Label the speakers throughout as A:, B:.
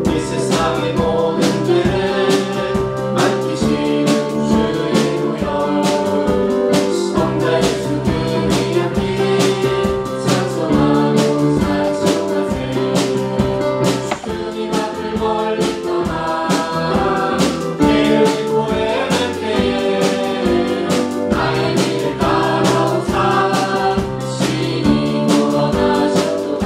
A: 이 세상의 모든 죄를 맡기시는 주의 보혈 성자 예수 그리한 피 찬송하고 찬송하세 주님 앞을 멀리 떠나 길을 고행할 때에 나의 길을 따라오사 신이 걸어가셨도다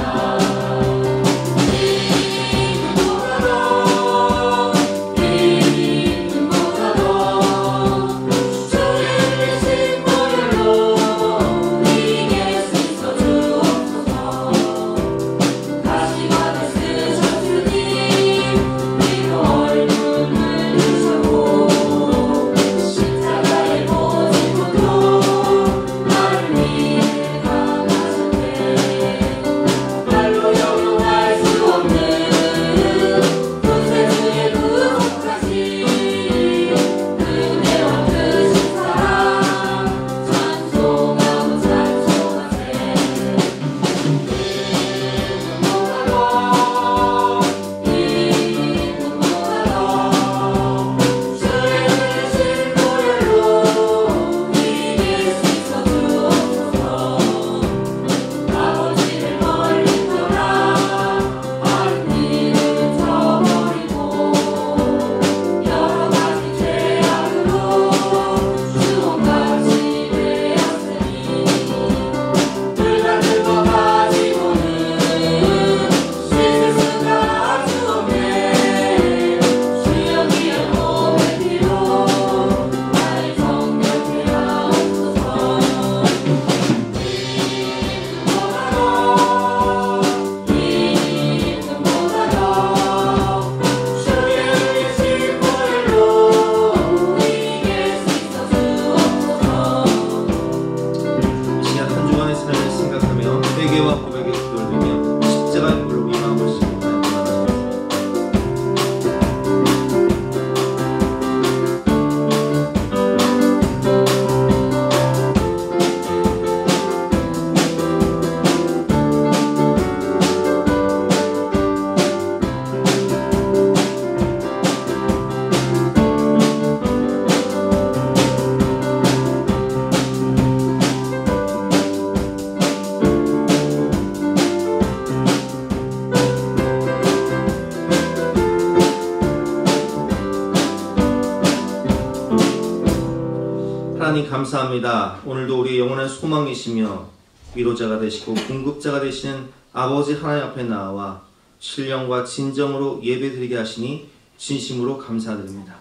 B: 하나님 감사합니다. 오늘도 우리의 영원한 소망이시며 위로자가 되시고 공급자가 되시는 아버지 하나님 앞에 나와 신령과 진정으로 예배드리게 하시니 진심으로 감사드립니다.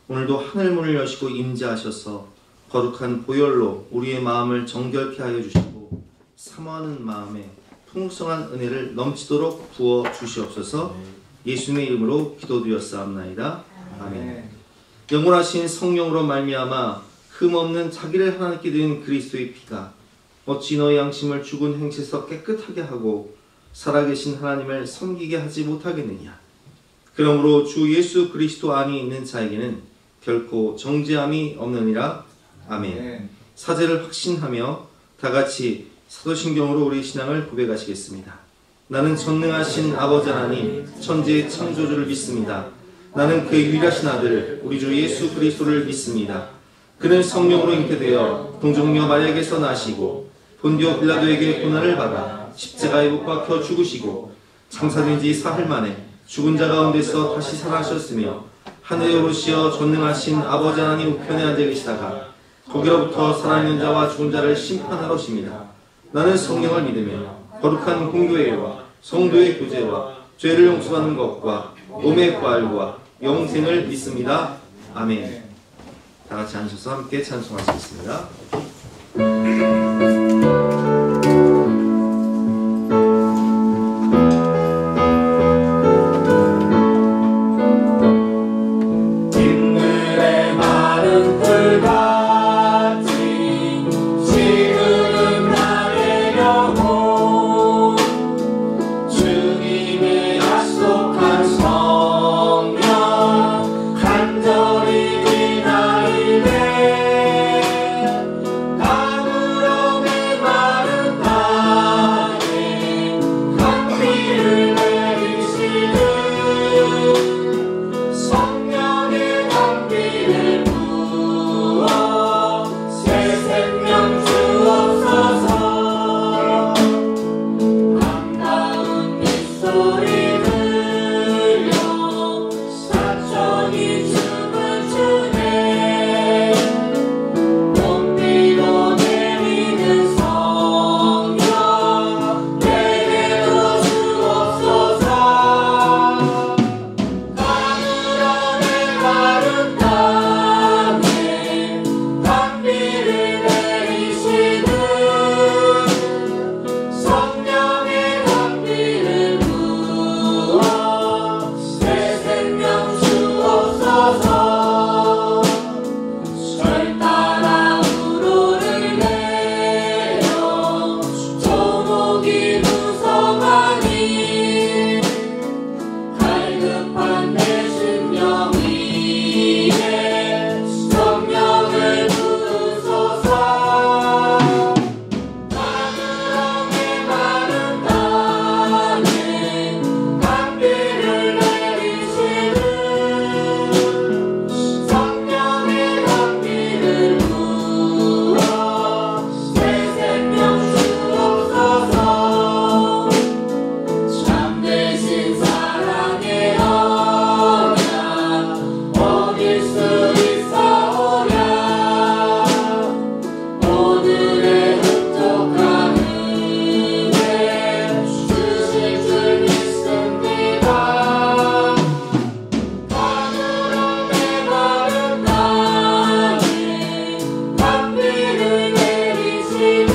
B: 오늘도 하늘문을 여시고 임재하셔서 거룩한 보혈로 우리의 마음을 정결케 하여 주시고 사모하는 마음에 풍성한 은혜를 넘치도록 부어 주시옵소서. 예수님의 이름으로 기도드렸사옵나이다. 아멘. 영원하신 성령으로 말미암아 흠없는 자기를 하나님께 드린 그리스도의 피가 어찌 너의 양심을 죽은 행실에서 깨끗하게 하고 살아계신 하나님을 섬기게 하지 못하겠느냐. 그러므로 주 예수 그리스도 안에 있는 자에게는 결코 정죄함이 없느니라. 아멘. 사죄를 확신하며 다같이 사도신경으로 우리 신앙을 고백하시겠습니다. 나는 전능하신 아버지 하나님 천지의 창조주를 믿습니다. 나는 그의 유일하신 아들 우리 주 예수 그리스도를 믿습니다. 그는 성령으로 잉태되어 동정녀 마리아에게서 나시고 본디오 빌라도에게 고난을 받아 십자가에 못 박혀 죽으시고 장사된 지 사흘 만에 죽은 자 가운데서 다시 살아나셨으며 하늘에 오르시어 전능하신 아버지 하나님 우편에 앉아 계시다가 거기로부터 살아있는 자와 죽은 자를 심판하러 오십니다. 나는 성령을 믿으며 거룩한 공교회와 성도의 교제와 죄를 용서받는 것과 몸의 부활과 영생을 믿습니다. 아멘. 다같이 앉으셔서 함께 찬송하시겠습니다.
A: 간절히 기다리네. 급한 내 심령 위에 성령을 부으소서. 가물음에 마른 땅에 강비를 내리시는 성령의 강비를 부어 새 생명 주옵소서. 참되신 사랑의 언약 어딜 수 있사오랴. 오늘의 흡족한 은혜 주실 줄 믿습니다. 가물음에 마른 땅에 강비를 내리시는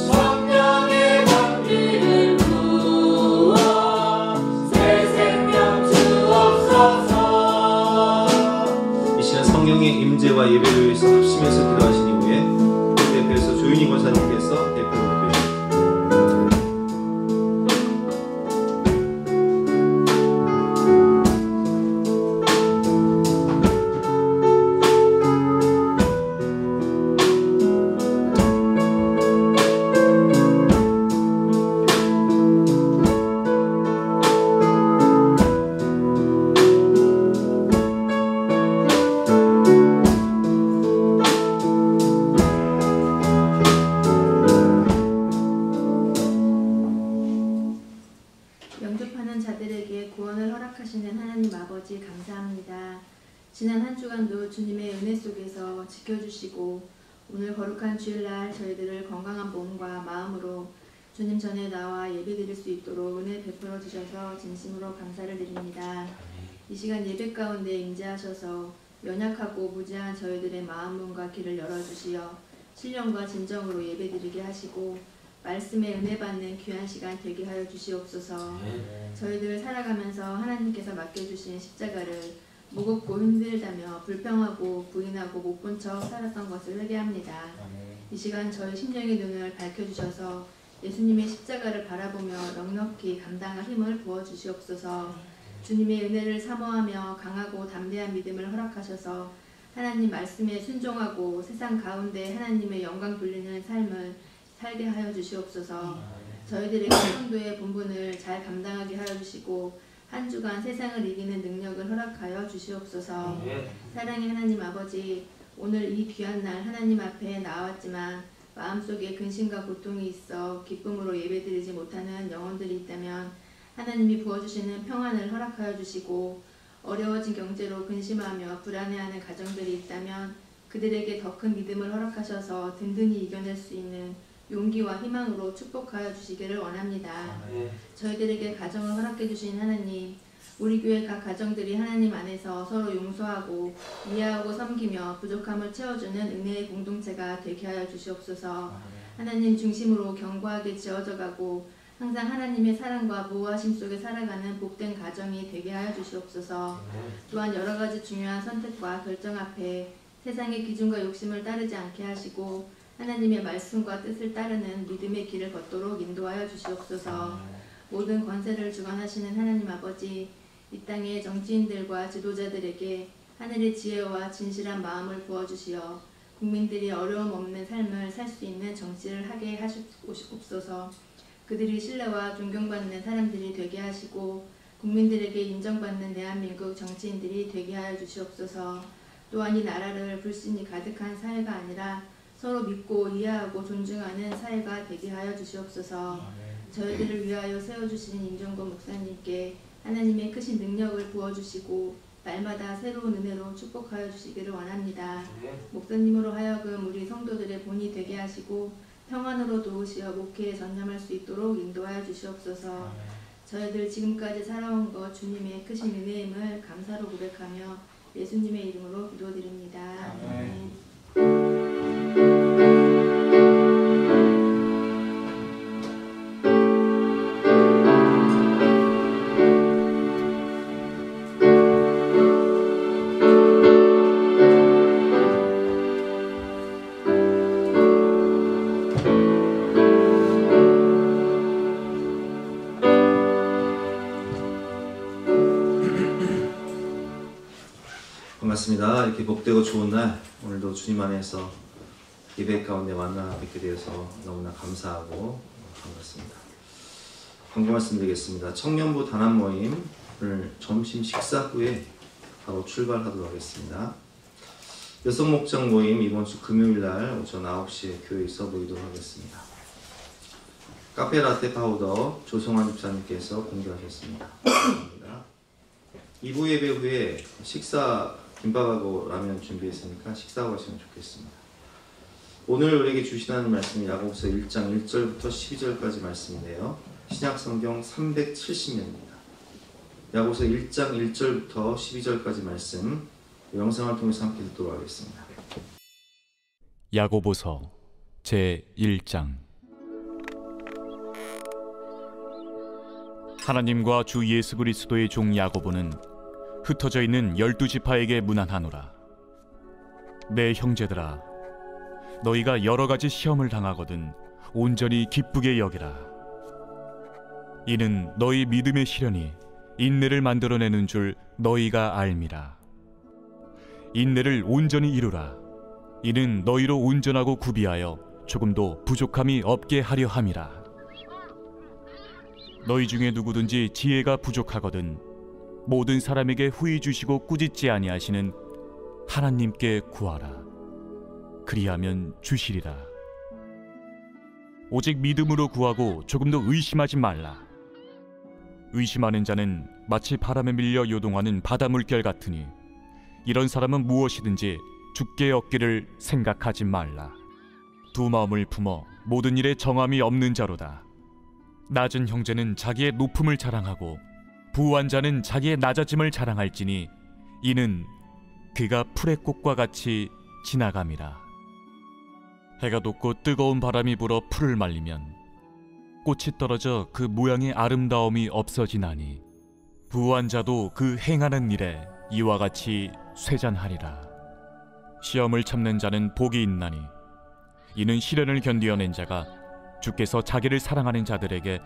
A: 성령의 강비를 부어 새 생명 주옵소서.
B: 이 시간 성령의 임재와 예배를 위해서 합심해서 기도하신 이후에 대표에서 조윤희 권사님께서 대표로
C: 영접하는 자들에게 구원을 허락하시는 하나님 아버지 감사합니다. 지난 한 주간도 주님의 은혜 속에서 지켜주시고 오늘 거룩한 주일날 저희들을 건강한 몸과 마음으로 주님 전에 나와 예배드릴 수 있도록 은혜 베풀어 주셔서 진심으로 감사를 드립니다. 이 시간 예배 가운데 임재하셔서 연약하고 무지한 저희들의 마음문과 길을 열어주시어 신령과 진정으로 예배드리게 하시고 말씀의 은혜 받는 귀한 시간 되게 하여 주시옵소서. 저희들 살아가면서 하나님께서 맡겨주신 십자가를 무겁고 힘들다며 불평하고 부인하고 못 본 척 살았던 것을 회개합니다. 이 시간 저희 심령의 눈을 밝혀주셔서 예수님의 십자가를 바라보며 넉넉히 감당할 힘을 부어주시옵소서. 주님의 은혜를 사모하며 강하고 담대한 믿음을 허락하셔서 하나님 말씀에 순종하고 세상 가운데 하나님의 영광 돌리는 삶을 살게 하여 주시옵소서. 저희들의 성도의 본분을 잘 감당하게 하여 주시고 한 주간 세상을 이기는 능력을 허락하여 주시옵소서. 사랑의 하나님 아버지, 오늘 이 귀한 날 하나님 앞에 나왔지만 마음속에 근심과 고통이 있어 기쁨으로 예배드리지 못하는 영혼들이 있다면 하나님이 부어주시는 평안을 허락하여 주시고 어려워진 경제로 근심하며 불안해하는 가정들이 있다면 그들에게 더 큰 믿음을 허락하셔서 든든히 이겨낼 수 있는 용기와 희망으로 축복하여 주시기를 원합니다. 저희들에게 가정을 허락해 주신 하나님, 우리 교회 각 가정들이 하나님 안에서 서로 용서하고 이해하고 섬기며 부족함을 채워주는 은혜의 공동체가 되게 하여 주시옵소서. 하나님 중심으로 견고하게 지어져 가고 항상 하나님의 사랑과 보호하심 속에 살아가는 복된 가정이 되게 하여 주시옵소서. 또한 여러 가지 중요한 선택과 결정 앞에 세상의 기준과 욕심을 따르지 않게 하시고 하나님의 말씀과 뜻을 따르는 믿음의 길을 걷도록 인도하여 주시옵소서. 모든 권세를 주관하시는 하나님 아버지, 이 땅의 정치인들과 지도자들에게 하늘의 지혜와 진실한 마음을 부어주시어 국민들이 어려움 없는 삶을 살 수 있는 정치를 하게 하시옵소서. 그들이 신뢰와 존경받는 사람들이 되게 하시고 국민들에게 인정받는 대한민국 정치인들이 되게 하여 주시옵소서. 또한 이 나라를 불신이 가득한 사회가 아니라 서로 믿고 이해하고 존중하는 사회가 되게 하여 주시옵소서. 저희들을 위하여 세워주신 임종건 목사님께 하나님의 크신 능력을 부어주시고 날마다 새로운 은혜로 축복하여 주시기를 원합니다. 목사님으로 하여금 우리 성도들의 본이 되게 하시고 평안으로 도우시어 목회에 전념할 수 있도록 인도하여 주시옵소서. 저희들 지금까지 살아온 것 주님의 크신 은혜임을 감사로 고백하며 예수님의 이름으로 기도드립니다. 아멘.
B: 반갑습니다. 이렇게 복되고 좋은 날 오늘도 주님 안에서 예배 가운데 만나 뵙게 되어서 너무나 감사하고 반갑습니다. 광고 말씀드리겠습니다. 청년부 단합 모임 오늘 점심 식사 후에 바로 출발하도록 하겠습니다. 여성 목장 모임 이번 주 금요일날 오전 9시에 교회에서 모이도록 하겠습니다. 카페 라떼 파우더 조성환 집사님께서 공개하셨습니다. 감사합니다. 2부 예배 후에 식사 김밥하고 라면 준비했으니까 식사하고 가시면 좋겠습니다. 오늘 우리에게 주시는 말씀이 야고보서 1장 1절부터 12절까지 말씀인데요. 신약성경 370년입니다. 야고보서 1장 1절부터 12절까지 말씀 영상을 통해서 함께 듣도록 하겠습니다.
D: 야고보서 제1장. 하나님과 주 예수 그리스도의 종 야고보는 흩어져 있는 12지파에게 문안하노라. 내 형제들아, 너희가 여러 가지 시험을 당하거든 온전히 기쁘게 여기라. 이는 너희 믿음의 시련이 인내를 만들어내는 줄 너희가 알미라. 인내를 온전히 이루라. 이는 너희로 온전하고 구비하여 조금도 부족함이 없게 하려 함이라. 너희 중에 누구든지 지혜가 부족하거든 모든 사람에게 후히 주시고 꾸짖지 아니하시는 하나님께 구하라. 그리하면 주시리라. 오직 믿음으로 구하고 조금도 의심하지 말라. 의심하는 자는 마치 바람에 밀려 요동하는 바다 물결 같으니 이런 사람은 무엇이든지 죽게 얻기를 생각하지 말라. 두 마음을 품어 모든 일에 정함이 없는 자로다. 낮은 형제는 자기의 높음을 자랑하고 부한 자는 자기의 낮아짐을 자랑할지니 이는 그가 풀의 꽃과 같이 지나감이라. 해가 돋고 뜨거운 바람이 불어 풀을 말리면 꽃이 떨어져 그 모양의 아름다움이 없어지나니 부한 자도 그 행하는 일에 이와 같이 쇠잔하리라. 시험을 참는 자는 복이 있나니 이는 시련을 견디어낸 자가 주께서 자기를 사랑하는 자들에게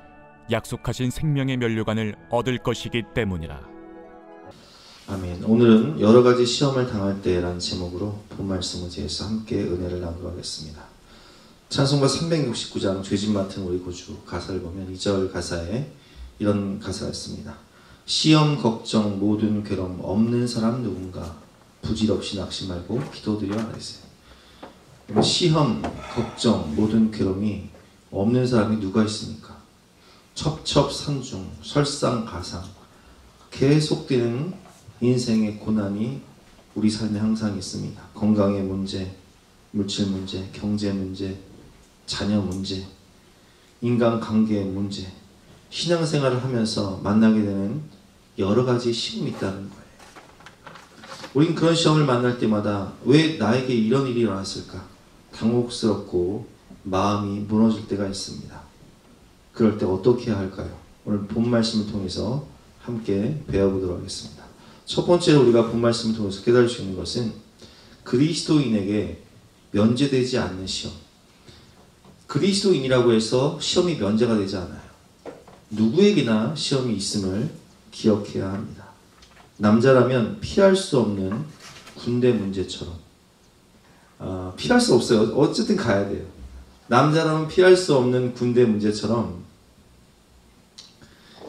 D: 약속하신 생명의 면류관을 얻을 것이기 때문이라.
B: 아멘. 오늘은 여러 가지 시험을 당할 때라는 제목으로 본 말씀을 제해서 함께 은혜를 나누도록 하겠습니다. 찬송가 369장 죄짐 맡은 우리 구주 가사를 보면 2절 가사에 이런 가사가 있습니다. 시험 걱정 모든 괴로움 없는 사람 누군가 부질없이 낙심 말고 기도드려 하세요. 시험 걱정 모든 괴로움이 없는 사람이 누가 있습니까? 첩첩산중 설상가상 계속되는 인생의 고난이 우리 삶에 항상 있습니다. 건강의 문제, 물질 문제, 경제 문제, 자녀 문제, 인간관계의 문제, 신앙생활을 하면서 만나게 되는 여러 가지 시험이 있다는 거예요. 우린 그런 시험을 만날 때마다 왜 나에게 이런 일이 일어났을까? 당혹스럽고 마음이 무너질 때가 있습니다. 그럴 때 어떻게 해야 할까요? 오늘 본 말씀을 통해서 함께 배워보도록 하겠습니다. 첫 번째로 우리가 본 말씀을 통해서 깨달을 수 있는 것은 그리스도인에게 면제되지 않는 시험. 그리스도인이라고 해서 시험이 면제가 되지 않아요. 누구에게나 시험이 있음을 기억해야 합니다. 남자라면 피할 수 없는 군대 문제처럼 피할 수 없어요. 어쨌든 가야 돼요. 남자라면 피할 수 없는 군대 문제처럼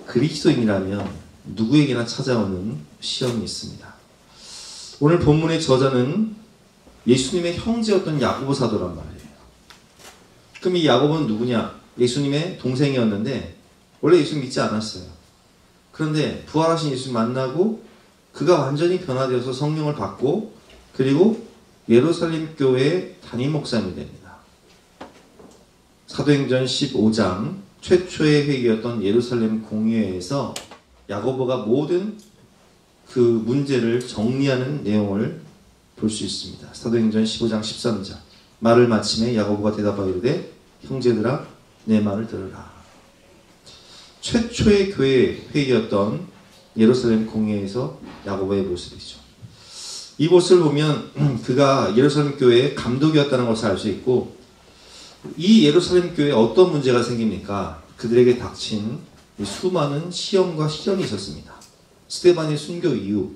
B: 그리스도인이라면 누구에게나 찾아오는 시험이 있습니다. 오늘 본문의 저자는 예수님의 형제였던 야고보 사도란 말이에요. 그럼 이 야고보는 누구냐? 예수님의 동생이었는데 원래 예수 믿지 않았어요. 그런데 부활하신 예수 만나고 그가 완전히 변화되어서 성령을 받고 그리고 예루살렘 교회의 담임 목사님이 됩니다. 사도행전 15장 최초의 회의였던 예루살렘 공회에서 야고보가 모든 그 문제를 정리하는 내용을 볼 수 있습니다. 사도행전 15장 13절 말을 마침에 야고보가 대답하여 이르되 형제들아 내 말을 들으라. 최초의 교회 회의였던 예루살렘 공회에서 야고보의 모습이죠. 이 모습을 보면 그가 예루살렘 교회의 감독이었다는 것을 알 수 있고 이 예루살렘 교회에 어떤 문제가 생깁니까? 그들에게 닥친 수많은 시험과 시련이 있었습니다. 스데반의 순교 이후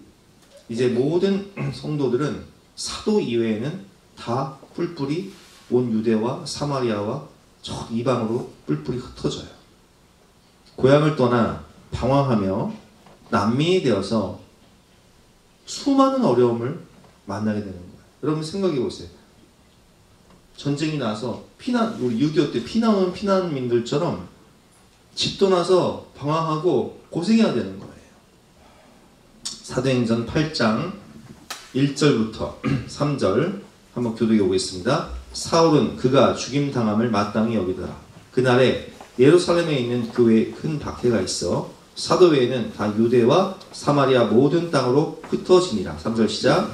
B: 이제 모든 성도들은 사도 이외에는 다 뿔뿔이 온 유대와 사마리아와 저 이방으로 뿔뿔이 흩어져요. 고향을 떠나 방황하며 난민이 되어서 수많은 어려움을 만나게 되는 거예요. 여러분 생각해 보세요. 전쟁이 나서 우리 6.25 때 피나오는 피난민들처럼 집 떠나서 방황하고 고생해야 되는 거예요. 사도행전 8장 1절부터 3절 한번 교독해 보겠습니다. 사울은 그가 죽임당함을 마땅히 여기더라. 그날에 예루살렘에 있는 교회에 큰 박해가 있어 사도 외에는 다 유대와 사마리아 모든 땅으로 흩어지니라. 3절 시작.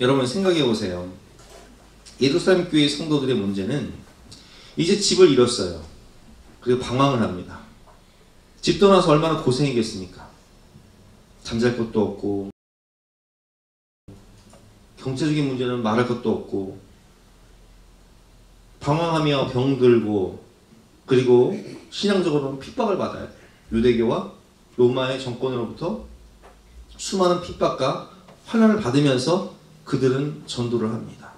B: 여러분 생각해 보세요. 예루살렘 교회 성도들의 문제는 이제 집을 잃었어요. 그리고 방황을 합니다. 집 떠나서 얼마나 고생이겠습니까? 잠잘 것도 없고 경제적인 문제는 말할 것도 없고 방황하며 병들고 그리고 신앙적으로는 핍박을 받아야 돼요. 유대교와 로마의 정권으로부터 수많은 핍박과 환난을 받으면서 그들은 전도를 합니다.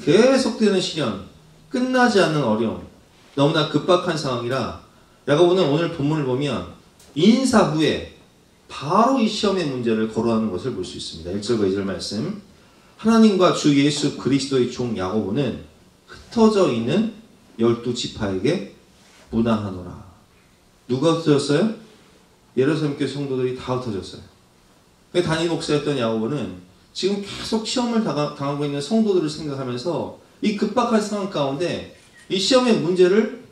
B: 계속되는 시련, 끝나지 않는 어려움, 너무나 급박한 상황이라 야고보는 오늘 본문을 보면 인사 후에 바로 이 시험의 문제를 거론하는 것을 볼 수 있습니다. 1절과 2절 말씀. 하나님과 주 예수 그리스도의 종 야고보는 흩어져 있는 12지파에게 문안하노라. 누가 흩어졌어요? 예루살렘 교회 성도들이 다 흩어졌어요. 단임 목사였던 야고보는 지금 계속 시험을 당하고 있는 성도들을 생각하면서 이 급박한 상황 가운데 이 시험의 문제를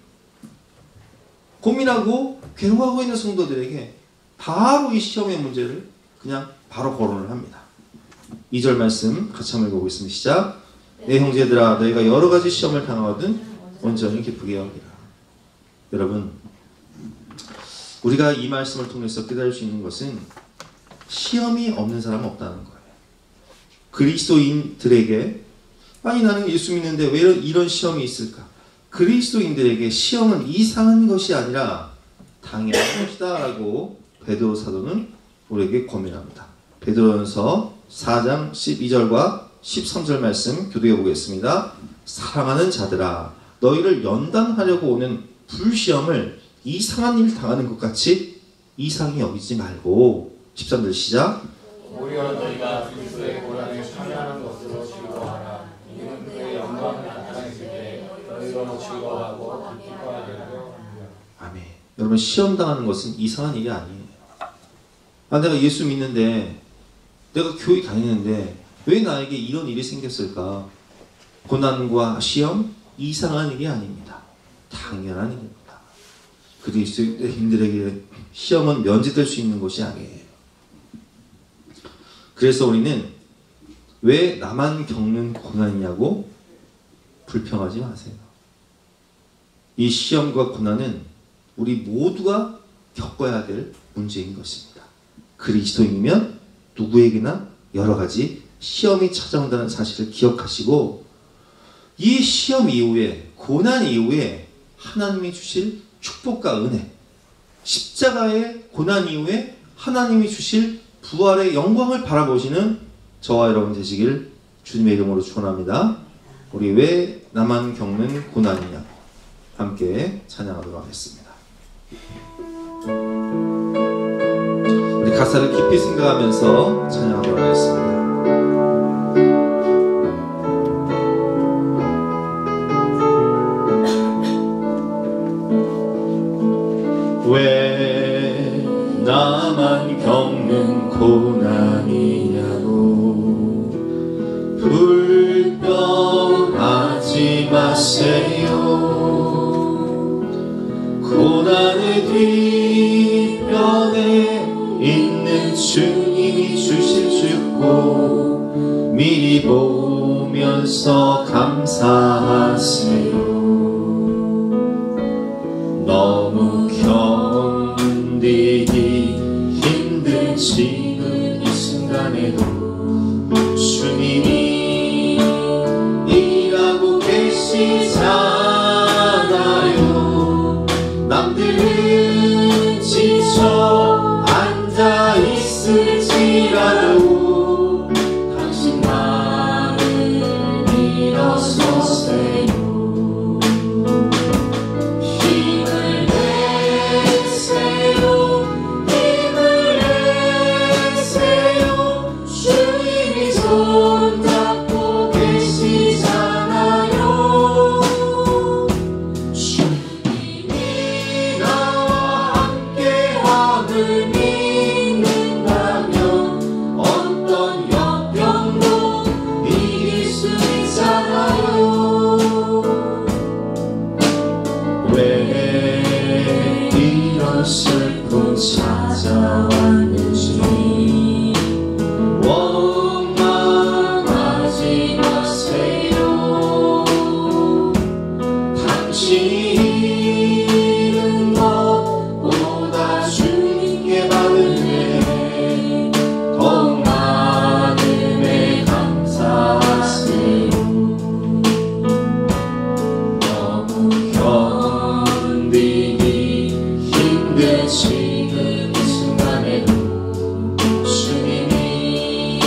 B: 고민하고 괴로워하고 있는 성도들에게 바로 이 시험의 문제를 그냥 바로 거론을 합니다. 2절 말씀 같이 한번 읽어보겠습니다. 시작. 내 형제들아 너희가 여러 가지 시험을 당하거든 온전히 기쁘게 여기라. 여러분 우리가 이 말씀을 통해서 깨달을 수 있는 것은 시험이 없는 사람은 없다는 거예요. 그리스도인들에게 아니 나는 예수 믿는데 왜 이런 시험이 있을까? 그리스도인들에게 시험은 이상한 것이 아니라 당연한 것이다 라고 베드로 사도는 우리에게 권면합니다. 베드로전서 4장 12절과 13절 말씀 교독해 보겠습니다. 사랑하는 자들아 너희를 연단하려고 오는 불시험을 이상한 일 당하는 것 같이 이상히 여기지 말고 13절 시작.
A: 오히려 너희가 그리스도의 고난에 참여하는 것으로 즐거워하라. 이는 그의 영광을 나타내실 때 너희로 즐거워하고 기뻐하게 되려 합니다.
B: 아멘. 여러분 시험 당하는 것은 이상한 일이 아니에요. 내가 예수 믿는데 내가 교회 다니는데 왜 나에게 이런 일이 생겼을까? 고난과 시험 이상한 일이 아닙니다. 당연한 일입니다. 그리스도인들에게 시험은 면제될 수 있는 것이 아니에요. 그래서 우리는 왜 나만 겪는 고난이냐고 불평하지 마세요. 이 시험과 고난은 우리 모두가 겪어야 될 문제인 것입니다. 그리스도인이면 누구에게나 여러 가지 시험이 찾아온다는 사실을 기억하시고 이 시험 이후에 고난 이후에 하나님이 주실 축복과 은혜, 십자가의 고난 이후에 하나님이 주실 부활의 영광을 바라보시는 저와 여러분 되시길 주님의 이름으로 축원합니다. 우리 왜 나만 겪는 고난이냐 함께 찬양하도록 하겠습니다. 우리 가사를 깊이 생각하면서 찬양하도록 하겠습니다. 왜 나만 겪는 고난이냐고 불평하지 마세요. 고난의 뒤편에 있는 주님이 주실 축복 미리 보면서 감사하세요. 너무 견디기 힘든 지금 이 순간에도 주님이 일하고 계시잖아요. 남들
A: 넘치는 것보다 주님께 받으네 더 많음에 감사하세요. 너무 견디기 힘든 지금 이 순간에도 주님이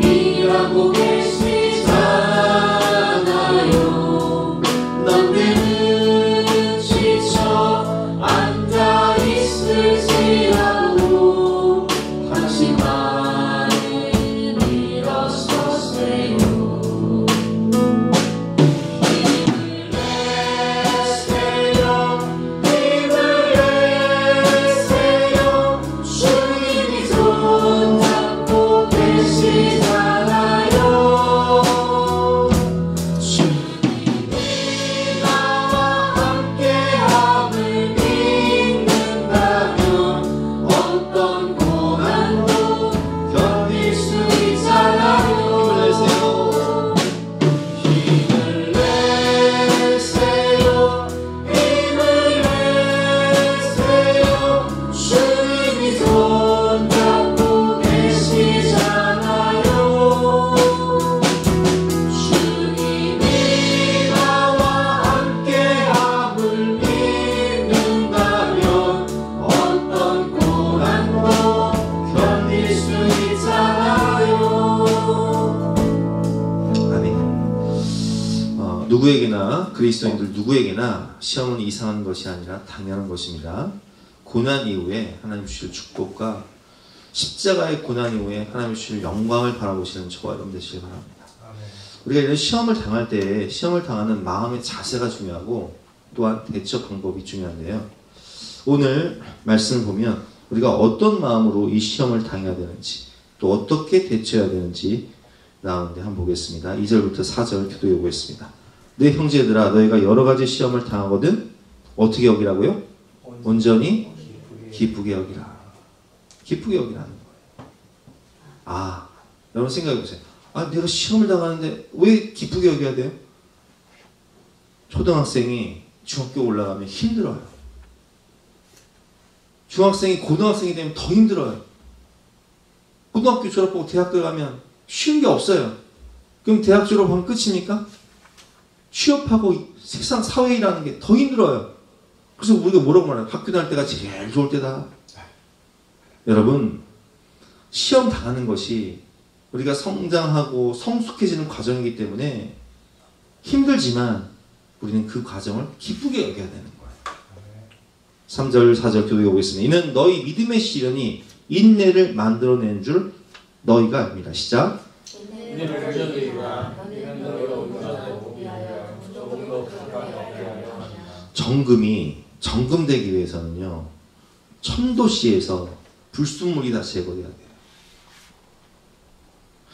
A: 일하고 계시잖아요. 남들은 지쳐 앉아있을지라도 당신만은 일어서세요. 힘을 내세요. 힘을 내세요. 주님이 손잡고 계시잖아요. 주님이 나와 함께함을 믿는다면 어떤 고난도 견딜 수 있잖아요. 힘을 내세요. 힘을 내세요. 주님이 손잡고 계시잖아요. 주님이 나와 함께함을 믿는다면 어떤 고난도 견딜 수 있잖아요.
B: 아멘. 누구에게나 그리스도인들 누구에게나 시험은 이상한 것이 아니라 당연한 것입니다. 고난 이후에 하나님 주실 축복과 십자가의 고난 이후에 하나님 주실 영광을 바라보시는 저와 여러분 되시길 바랍니다. 우리가 이런 시험을 당할 때 시험을 당하는 마음의 자세가 중요하고 또한 대처 방법이 중요한데요. 오늘 말씀을 보면 우리가 어떤 마음으로 이 시험을 당해야 되는지 또 어떻게 대처해야 되는지 나오는데 한번 보겠습니다. 2절부터 4절 교도해 보겠습니다. 내 형제들아 너희가 여러 가지 시험을 당하거든 어떻게 여기라고요? 온전히 기쁘게 여기라. 기쁘게 여기라는 거예요. 아, 여러분 생각해 보세요. 아, 내가 시험을 당하는데 왜 기쁘게 여겨야 돼요? 초등학생이 중학교 올라가면 힘들어요. 중학생이 고등학생이 되면 더 힘들어요. 고등학교 졸업하고 대학교 가면 쉬운 게 없어요. 그럼 대학 졸업하면 끝입니까? 취업하고 세상 사회일하는 게 더 힘들어요. 그래서 우리가 뭐라고 말해요? 학교 다닐 때가 제일 좋을 때다. 여러분, 시험 당하는 것이 우리가 성장하고 성숙해지는 과정이기 때문에 힘들지만 우리는 그 과정을 기쁘게 여겨야 되는 거예요. 3절 4절 교독해 보겠습니다. 이는 너희 믿음의 시련이 인내를 만들어낸 줄 너희가 압니다. 시작.
A: 인내를 가져들이라 이는 너희가 온전하고 비하여 조금 더 가까이 하게 하려 함이라.
B: 정금되기 위해서는요 1000도씨에서 불순물이 다 제거돼야 돼요.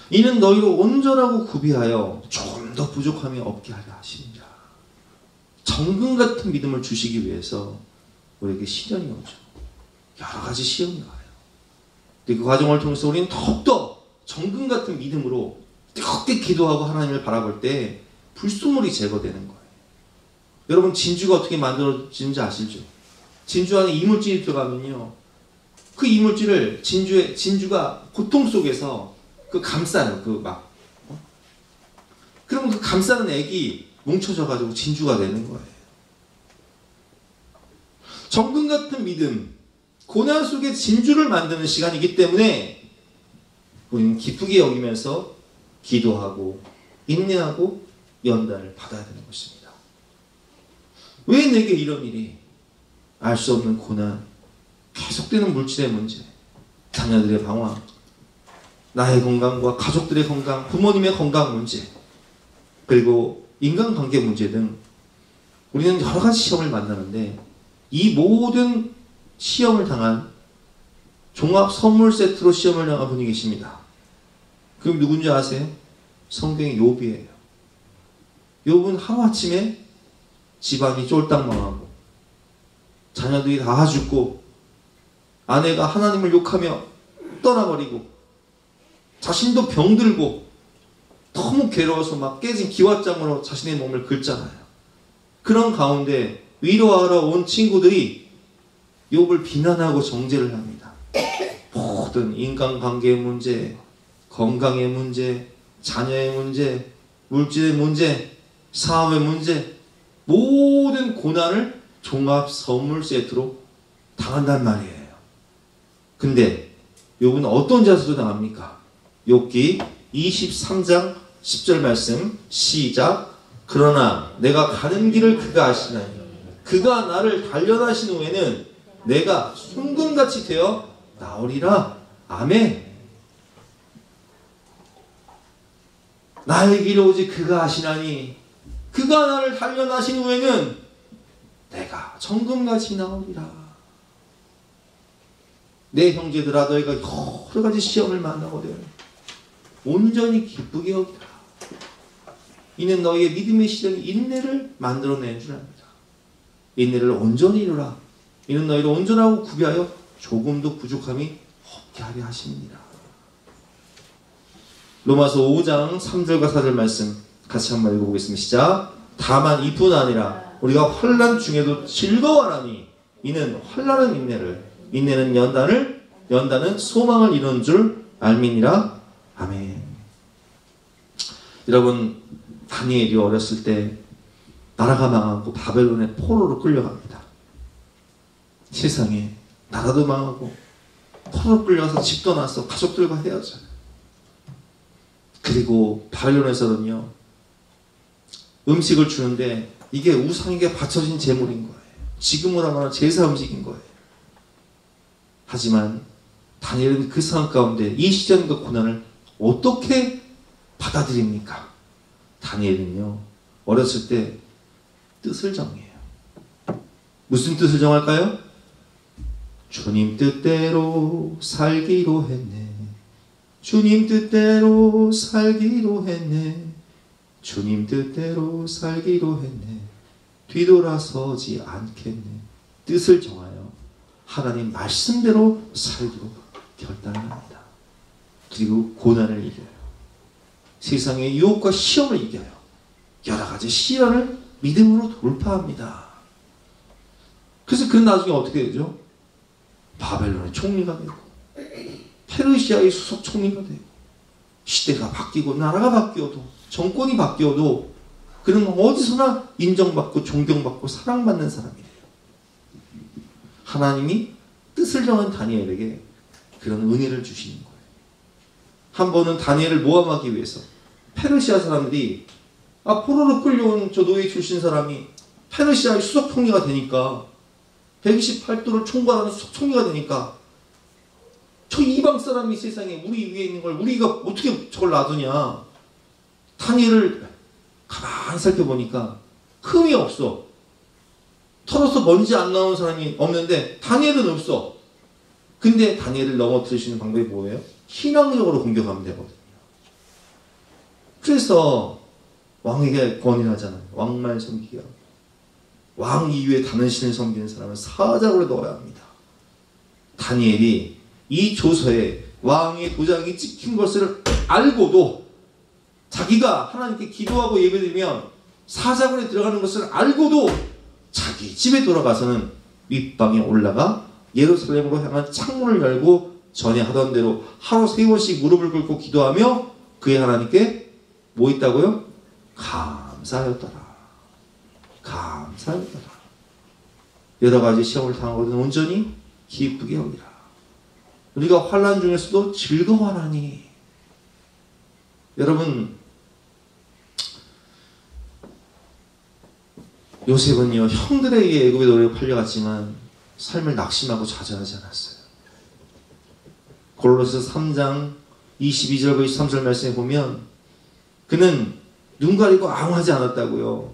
B: 이는 너희로 온전하고 구비하여 조금 더 부족함이 없게 하려 하십니다. 정금 같은 믿음을 주시기 위해서 우리에게 시련이 오죠. 여러 가지 시험이 와요. 근데 그 과정을 통해서 우리는 더욱더 정금 같은 믿음으로 뜨겁게 기도하고 하나님을 바라볼 때 불순물이 제거되는 거예요. 여러분 진주가 어떻게 만들어지는지 아시죠? 진주 안에 이물질이 들어가면요 그 이물질을 진주가 고통 속에서 그 감싸요. 그러면 그 감싸는 액이 뭉쳐져 가지고 진주가 되는 거예요. 정금 같은 믿음, 고난 속에 진주를 만드는 시간이기 때문에 우리는 기쁘게 여기면서 기도하고 인내하고 연단을 받아야 되는 것입니다. 왜 내게 이런 일이? 알 수 없는 고난, 계속되는 물질의 문제, 자녀들의 방황, 나의 건강과 가족들의 건강, 부모님의 건강 문제, 그리고 인간관계 문제 등 우리는 여러 가지 시험을 만나는데 이 모든 시험을 당한 종합 선물 세트로 시험을 당한 분이 계십니다. 그럼 누군지 아세요? 성경의 욥이에요. 욥은 하루아침에 집안이 쫄딱 망하고 자녀들이 다 죽고 아내가 하나님을 욕하며 떠나버리고 자신도 병들고 너무 괴로워서 막 깨진 기왓장으로 자신의 몸을 긁잖아요. 그런 가운데 위로하러 온 친구들이 욥을 비난하고 정죄를 합니다. 모든 인간관계의 문제, 건강의 문제, 자녀의 문제, 물질의 문제, 사업의 문제, 모든 고난을 종합 선물 세트로 당한단 말이에요. 근데 욥은 어떤 자세로 당합니까? 욥기 23장 10절 말씀 시작. 그러나 내가 가는 길을 그가 아시나니 그가 나를 단련하신 후에는 내가 순금같이 되어 나오리라. 아멘. 나의 길을 오직 그가 아시나니 그가 나를 단련하신 후에는 내가 정금같이 나오리라. 내 형제들아 너희가 여러 가지 시험을 만나거든 온전히 기쁘게 여기라. 이는 너희의 믿음의 시련이 인내를 만들어내는 줄 압니다. 인내를 온전히 이루라. 이는 너희를 온전하고 구비하여 조금도 부족함이 없게 하려 하십니다. 로마서 5장 3절과 4절 말씀 같이 한번 읽어보겠습니다. 시작. 다만 이뿐 아니라 우리가 환난 중에도 즐거워하나니 이는 환난은 인내를, 인내는 연단을, 연단은 소망을 이루는 줄 알미니라. 아멘. 여러분, 다니엘이 어렸을 때 나라가 망하고 바벨론의 포로로 끌려갑니다. 세상에 나라도 망하고 포로로 끌려가서 집 떠나서 가족들과 헤어져요. 그리고 바벨론에서는요, 음식을 주는데 이게 우상에게 바쳐진 제물인 거예요. 지금으로 하면 제사 음식인 거예요. 하지만 다니엘은 그 상황 가운데 이 시련과 고난을 어떻게 받아들입니까? 다니엘은요, 어렸을 때 뜻을 정해요. 무슨 뜻을 정할까요? 주님 뜻대로 살기로 했네. 주님 뜻대로 살기로 했네. 주님 뜻대로 살기로 했네. 뒤돌아서지 않겠네. 뜻을 정하여 하나님 말씀대로 살기로 결단합니다. 그리고 고난을 이겨요. 세상의 유혹과 시험을 이겨요. 여러 가지 시련을 믿음으로 돌파합니다. 그래서 그 나중에 어떻게 되죠? 바벨론의 총리가 되고 페르시아의 수석 총리가 되고 시대가 바뀌고 나라가 바뀌어도 정권이 바뀌어도 그는 어디서나 인정받고 존경받고 사랑받는 사람이 돼요. 하나님이 뜻을 정한 다니엘에게 그런 은혜를 주시는 거예요. 한 번은 다니엘을 모함하기 위해서 페르시아 사람들이 포로로 끌려온 저 노예 출신 사람이 페르시아의 수석 총리가 되니까 128도를 총괄하는 수석 총리가 되니까 저 이방 사람이 세상에 우리 위에 있는 걸 우리가 어떻게 저걸 놔두냐. 다니엘을 가만히 살펴보니까 흠이 없어. 털어서 먼지 안 나오는 사람이 없는데 다니엘은 없어. 근데 다니엘을 넘어뜨릴 수 있는 방법이 뭐예요? 신앙적으로 공격하면 되거든요. 그래서 왕에게 권유하잖아요. 왕만 섬기게 하고 왕 이후에 다른 신을 섬기는 사람은 사자굴에 넣어야 합니다. 다니엘이 이 조서에 왕의 도장이 찍힌 것을 알고도 자기가 하나님께 기도하고 예배드리면 사자굴에 들어가는 것을 알고도 자기 집에 돌아가서는 윗방에 올라가 예루살렘으로 향한 창문을 열고 전에 하던 대로 하루 3번씩 무릎을 꿇고 기도하며 그의 하나님께 뭐 있다고요? 감사하였더라. 감사하였더라. 여러 가지 시험을 당하거든 온전히 기쁘게 여기라. 우리가 환난 중에서도 즐거워하나니. 여러분, 요셉은요, 형들에 의해 애굽의 노예로 팔려갔지만 삶을 낙심하고 좌절하지 않았어요. 골로새서 3장 22절과 23절 말씀에 보면 그는 눈 가리고 아무하지 않았다고요.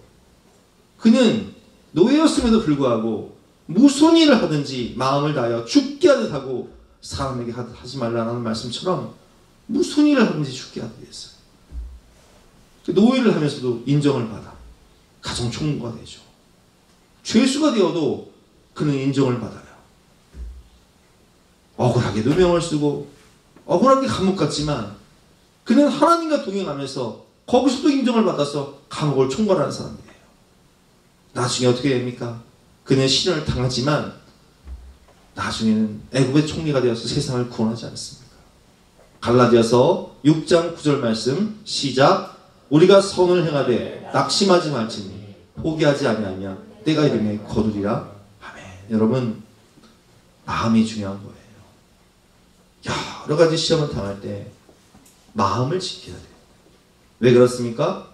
B: 그는 노예였음에도 불구하고 무슨 일을 하든지 마음을 다하여 죽게 하듯 하고 사람에게 하지 말라는 말씀처럼 무슨 일을 하든지 죽게 하듯 했어요. 노예를 하면서도 인정을 받아 가정 총무가 되죠. 죄수가 되어도 그는 인정을 받아요. 억울하게 누명을 쓰고 억울하게 감옥 갔지만 그는 하나님과 동행하면서 거기서도 인정을 받아서 감옥을 총괄하는 사람이에요. 나중에 어떻게 됩니까? 그는 시련을 당하지만 나중에는 애굽의 총리가 되어서 세상을 구원하지 않습니까? 갈라디아서 6장 9절 말씀 시작. 우리가 선을 행하되 낙심하지 말지니 포기하지 아니하며 때가 이르매 거두리라. 아멘. 여러분, 마음이 중요한 거예요. 여러 가지 시험을 당할 때 마음을 지켜야 돼요. 왜 그렇습니까?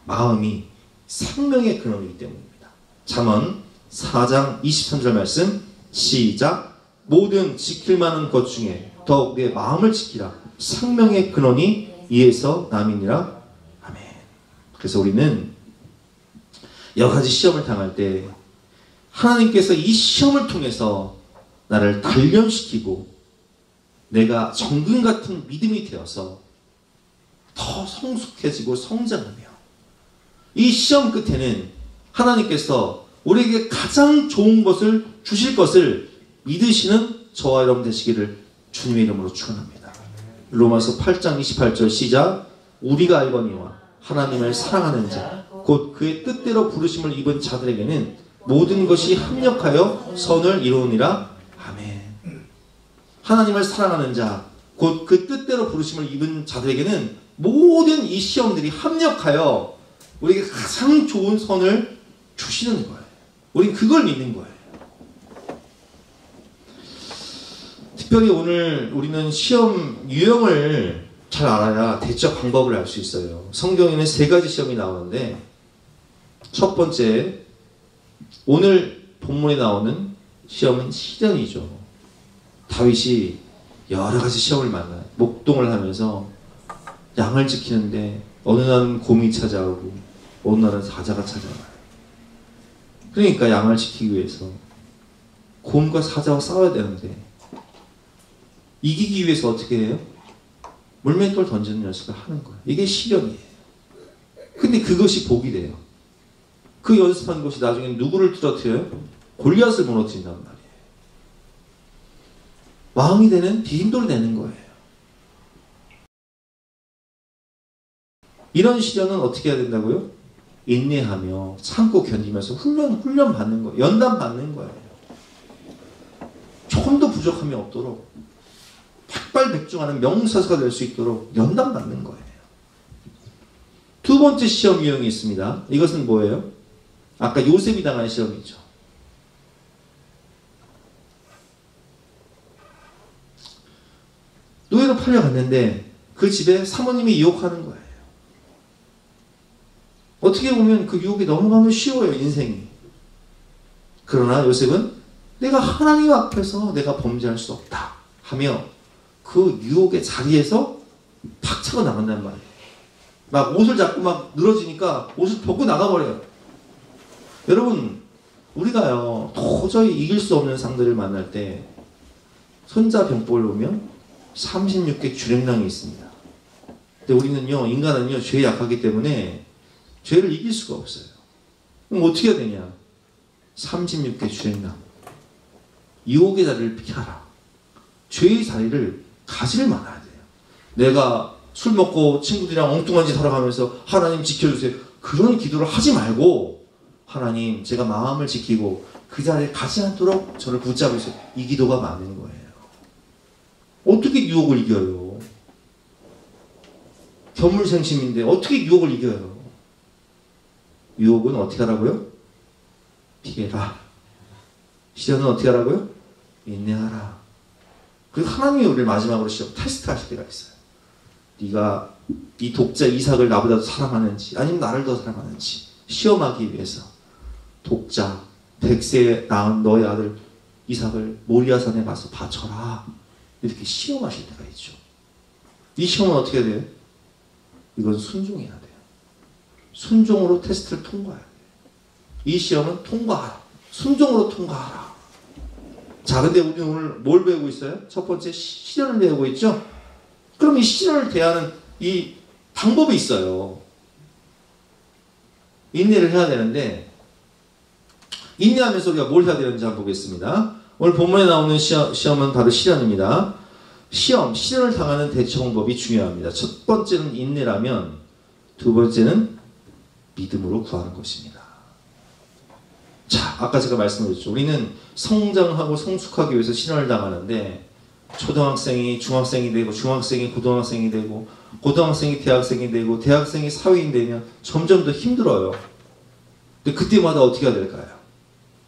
B: 마음이 생명의 근원이기 때문입니다. 잠언 4장 23절 말씀 시작. 모든 지킬 만한 것 중에 더욱 내 마음을 지키라. 생명의 근원이 이에서 남이니라. 아멘. 그래서 우리는 여러 가지 시험을 당할 때 하나님께서 이 시험을 통해서 나를 단련시키고 내가 정금 같은 믿음이 되어서 더 성숙해지고 성장하며 이 시험 끝에는 하나님께서 우리에게 가장 좋은 것을 주실 것을 믿으시는 저와 여러분 되시기를 주님의 이름으로 축원합니다. 로마서 8장 28절 시작. 우리가 알거니와 하나님을 사랑하는 자 곧 그의 뜻대로 부르심을 입은 자들에게는 모든 것이 합력하여 선을 이루느니라. 아멘. 하나님을 사랑하는 자 곧 그 뜻대로 부르심을 입은 자들에게는 모든 이 시험들이 합력하여 우리에게 가장 좋은 선을 주시는 거예요. 우린 그걸 믿는 거예요. 특별히 오늘 우리는 시험 유형을 잘 알아야 대처 방법을 알 수 있어요. 성경에는 3가지 시험이 나오는데 첫 번째, 오늘 본문에 나오는 시험은 시련이죠. 다윗이 여러 가지 시험을 만나요. 목동을 하면서 양을 지키는데 어느 날은 곰이 찾아오고 어느 날은 사자가 찾아와요. 그러니까 양을 지키기 위해서 곰과 사자와 싸워야 되는데 이기기 위해서 어떻게 해요? 물맷돌 던지는 연습을 하는 거예요. 이게 시련이에요. 근데 그것이 복이 돼요. 그 연습한 것이 나중에 누구를 떨어뜨려요? 골리앗을 무너뜨린단 말이에요. 왕이 되는 디딤돌이 되는 거예요. 이런 시련은 어떻게 해야 된다고요? 인내하며 참고 견디면서 훈련 받는 거예요. 연단 받는 거예요. 조금도 부족함이 없도록 백발백중하는 명사수가 될 수 있도록 연단 받는 거예요. 두 번째 시험 유형이 있습니다. 이것은 뭐예요? 아까 요셉이 당한 시험이죠. 노예로 팔려갔는데 그 집에 사모님이 유혹하는 거예요. 어떻게 보면 그 유혹이 넘어가면 쉬워요, 인생이. 그러나 요셉은 내가 하나님 앞에서 내가 범죄할 수 없다 하며 그 유혹의 자리에서 팍 차고 나간단 말이에요. 막 옷을 잡고 막 늘어지니까 옷을 벗고 나가버려요. 여러분, 우리가요 도저히 이길 수 없는 상대를 만날 때 손자병법을 보면 36개 주랭랑이 있습니다. 근데 우리는요, 인간은요 죄에 약하기 때문에 죄를 이길 수가 없어요. 그럼 어떻게 해야 되냐? 36개 주랭랑, 유혹의 자리를 피하라. 죄의 자리를 가지를 말아야 돼요. 내가 술 먹고 친구들이랑 엉뚱한 짓 하러 가면서 하나님 지켜주세요, 그런 기도를 하지 말고 하나님 제가 마음을 지키고 그 자리에 가지 않도록 저를 붙잡으세요. 이 기도가 맞는 거예요. 어떻게 유혹을 이겨요? 견물생심인데 어떻게 유혹을 이겨요? 유혹은 어떻게 하라고요? 피해라. 시련은 어떻게 하라고요? 인내하라. 그리고 하나님이 우리를 마지막으로 시험 테스트하실 때가 있어요. 네가 이 독자 이삭을 나보다 더 사랑하는지 아니면 나를 더 사랑하는지 시험하기 위해서 독자 100세에 낳은 너의 아들 이삭을 모리아산에 가서 바쳐라. 이렇게 시험하실 때가 있죠. 이 시험은 어떻게 해야 돼요? 이건 순종해야 돼요. 순종으로 테스트를 통과해야 돼요. 이 시험은 통과하라. 순종으로 통과하라. 자, 근데 우리는 오늘 뭘 배우고 있어요? 첫 번째 시련을 배우고 있죠? 그럼 이 시련을 대하는 이 방법이 있어요. 인내를 해야 되는데 인내하면서 우리가 뭘 해야 되는지 한번 보겠습니다. 오늘 본문에 나오는 시험은 바로 시련입니다. 시련을 당하는 대처 방법이 중요합니다. 첫 번째는 인내라면 두 번째는 믿음으로 구하는 것입니다. 아까 제가 말씀드렸죠. 우리는 성장하고 성숙하기 위해서 신앙을 당하는데 초등학생이 중학생이 되고 중학생이 고등학생이 되고 고등학생이 대학생이 되고 대학생이 사회인 되면 점점 더 힘들어요. 근데 그때마다 어떻게 해야 될까요?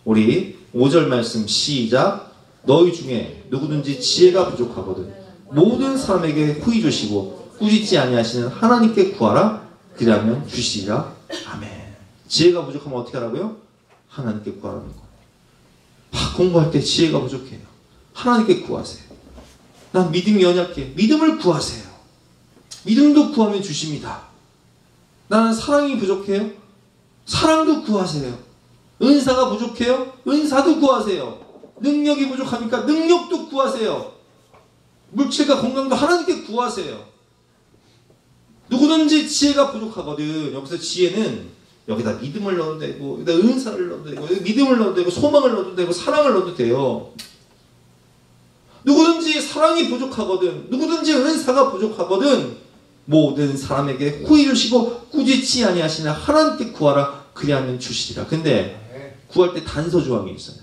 B: 우리 5절 말씀 시작. 너희 중에 누구든지 지혜가 부족하거든 모든 사람에게 후히 주시고 꾸짖지 아니하시는 하나님께 구하라. 그리하면 주시리라. 아멘. 지혜가 부족하면 어떻게 하라고요? 하나님께 구하라는 거예요. 공부할 때 지혜가 부족해요. 하나님께 구하세요. 난 믿음이 연약해. 믿음을 구하세요. 믿음도 구하면 주십니다. 나는 사랑이 부족해요. 사랑도 구하세요. 은사가 부족해요. 은사도 구하세요. 능력이 부족합니까? 능력도 구하세요. 물질과 건강도 하나님께 구하세요. 누구든지 지혜가 부족하거든. 여기서 지혜는 여기다 믿음을 넣어도 되고 여기다 은사를 넣어도 되고 여기 믿음을 넣어도 되고 소망을 넣어도 되고 사랑을 넣어도 돼요. 누구든지 사랑이 부족하거든 누구든지 은사가 부족하거든 모든 사람에게 후히 주시고 꾸짖지 아니하시나 하나님께 구하라. 그리하면 주시리라. 근데 구할 때 단서 조항이 있어요.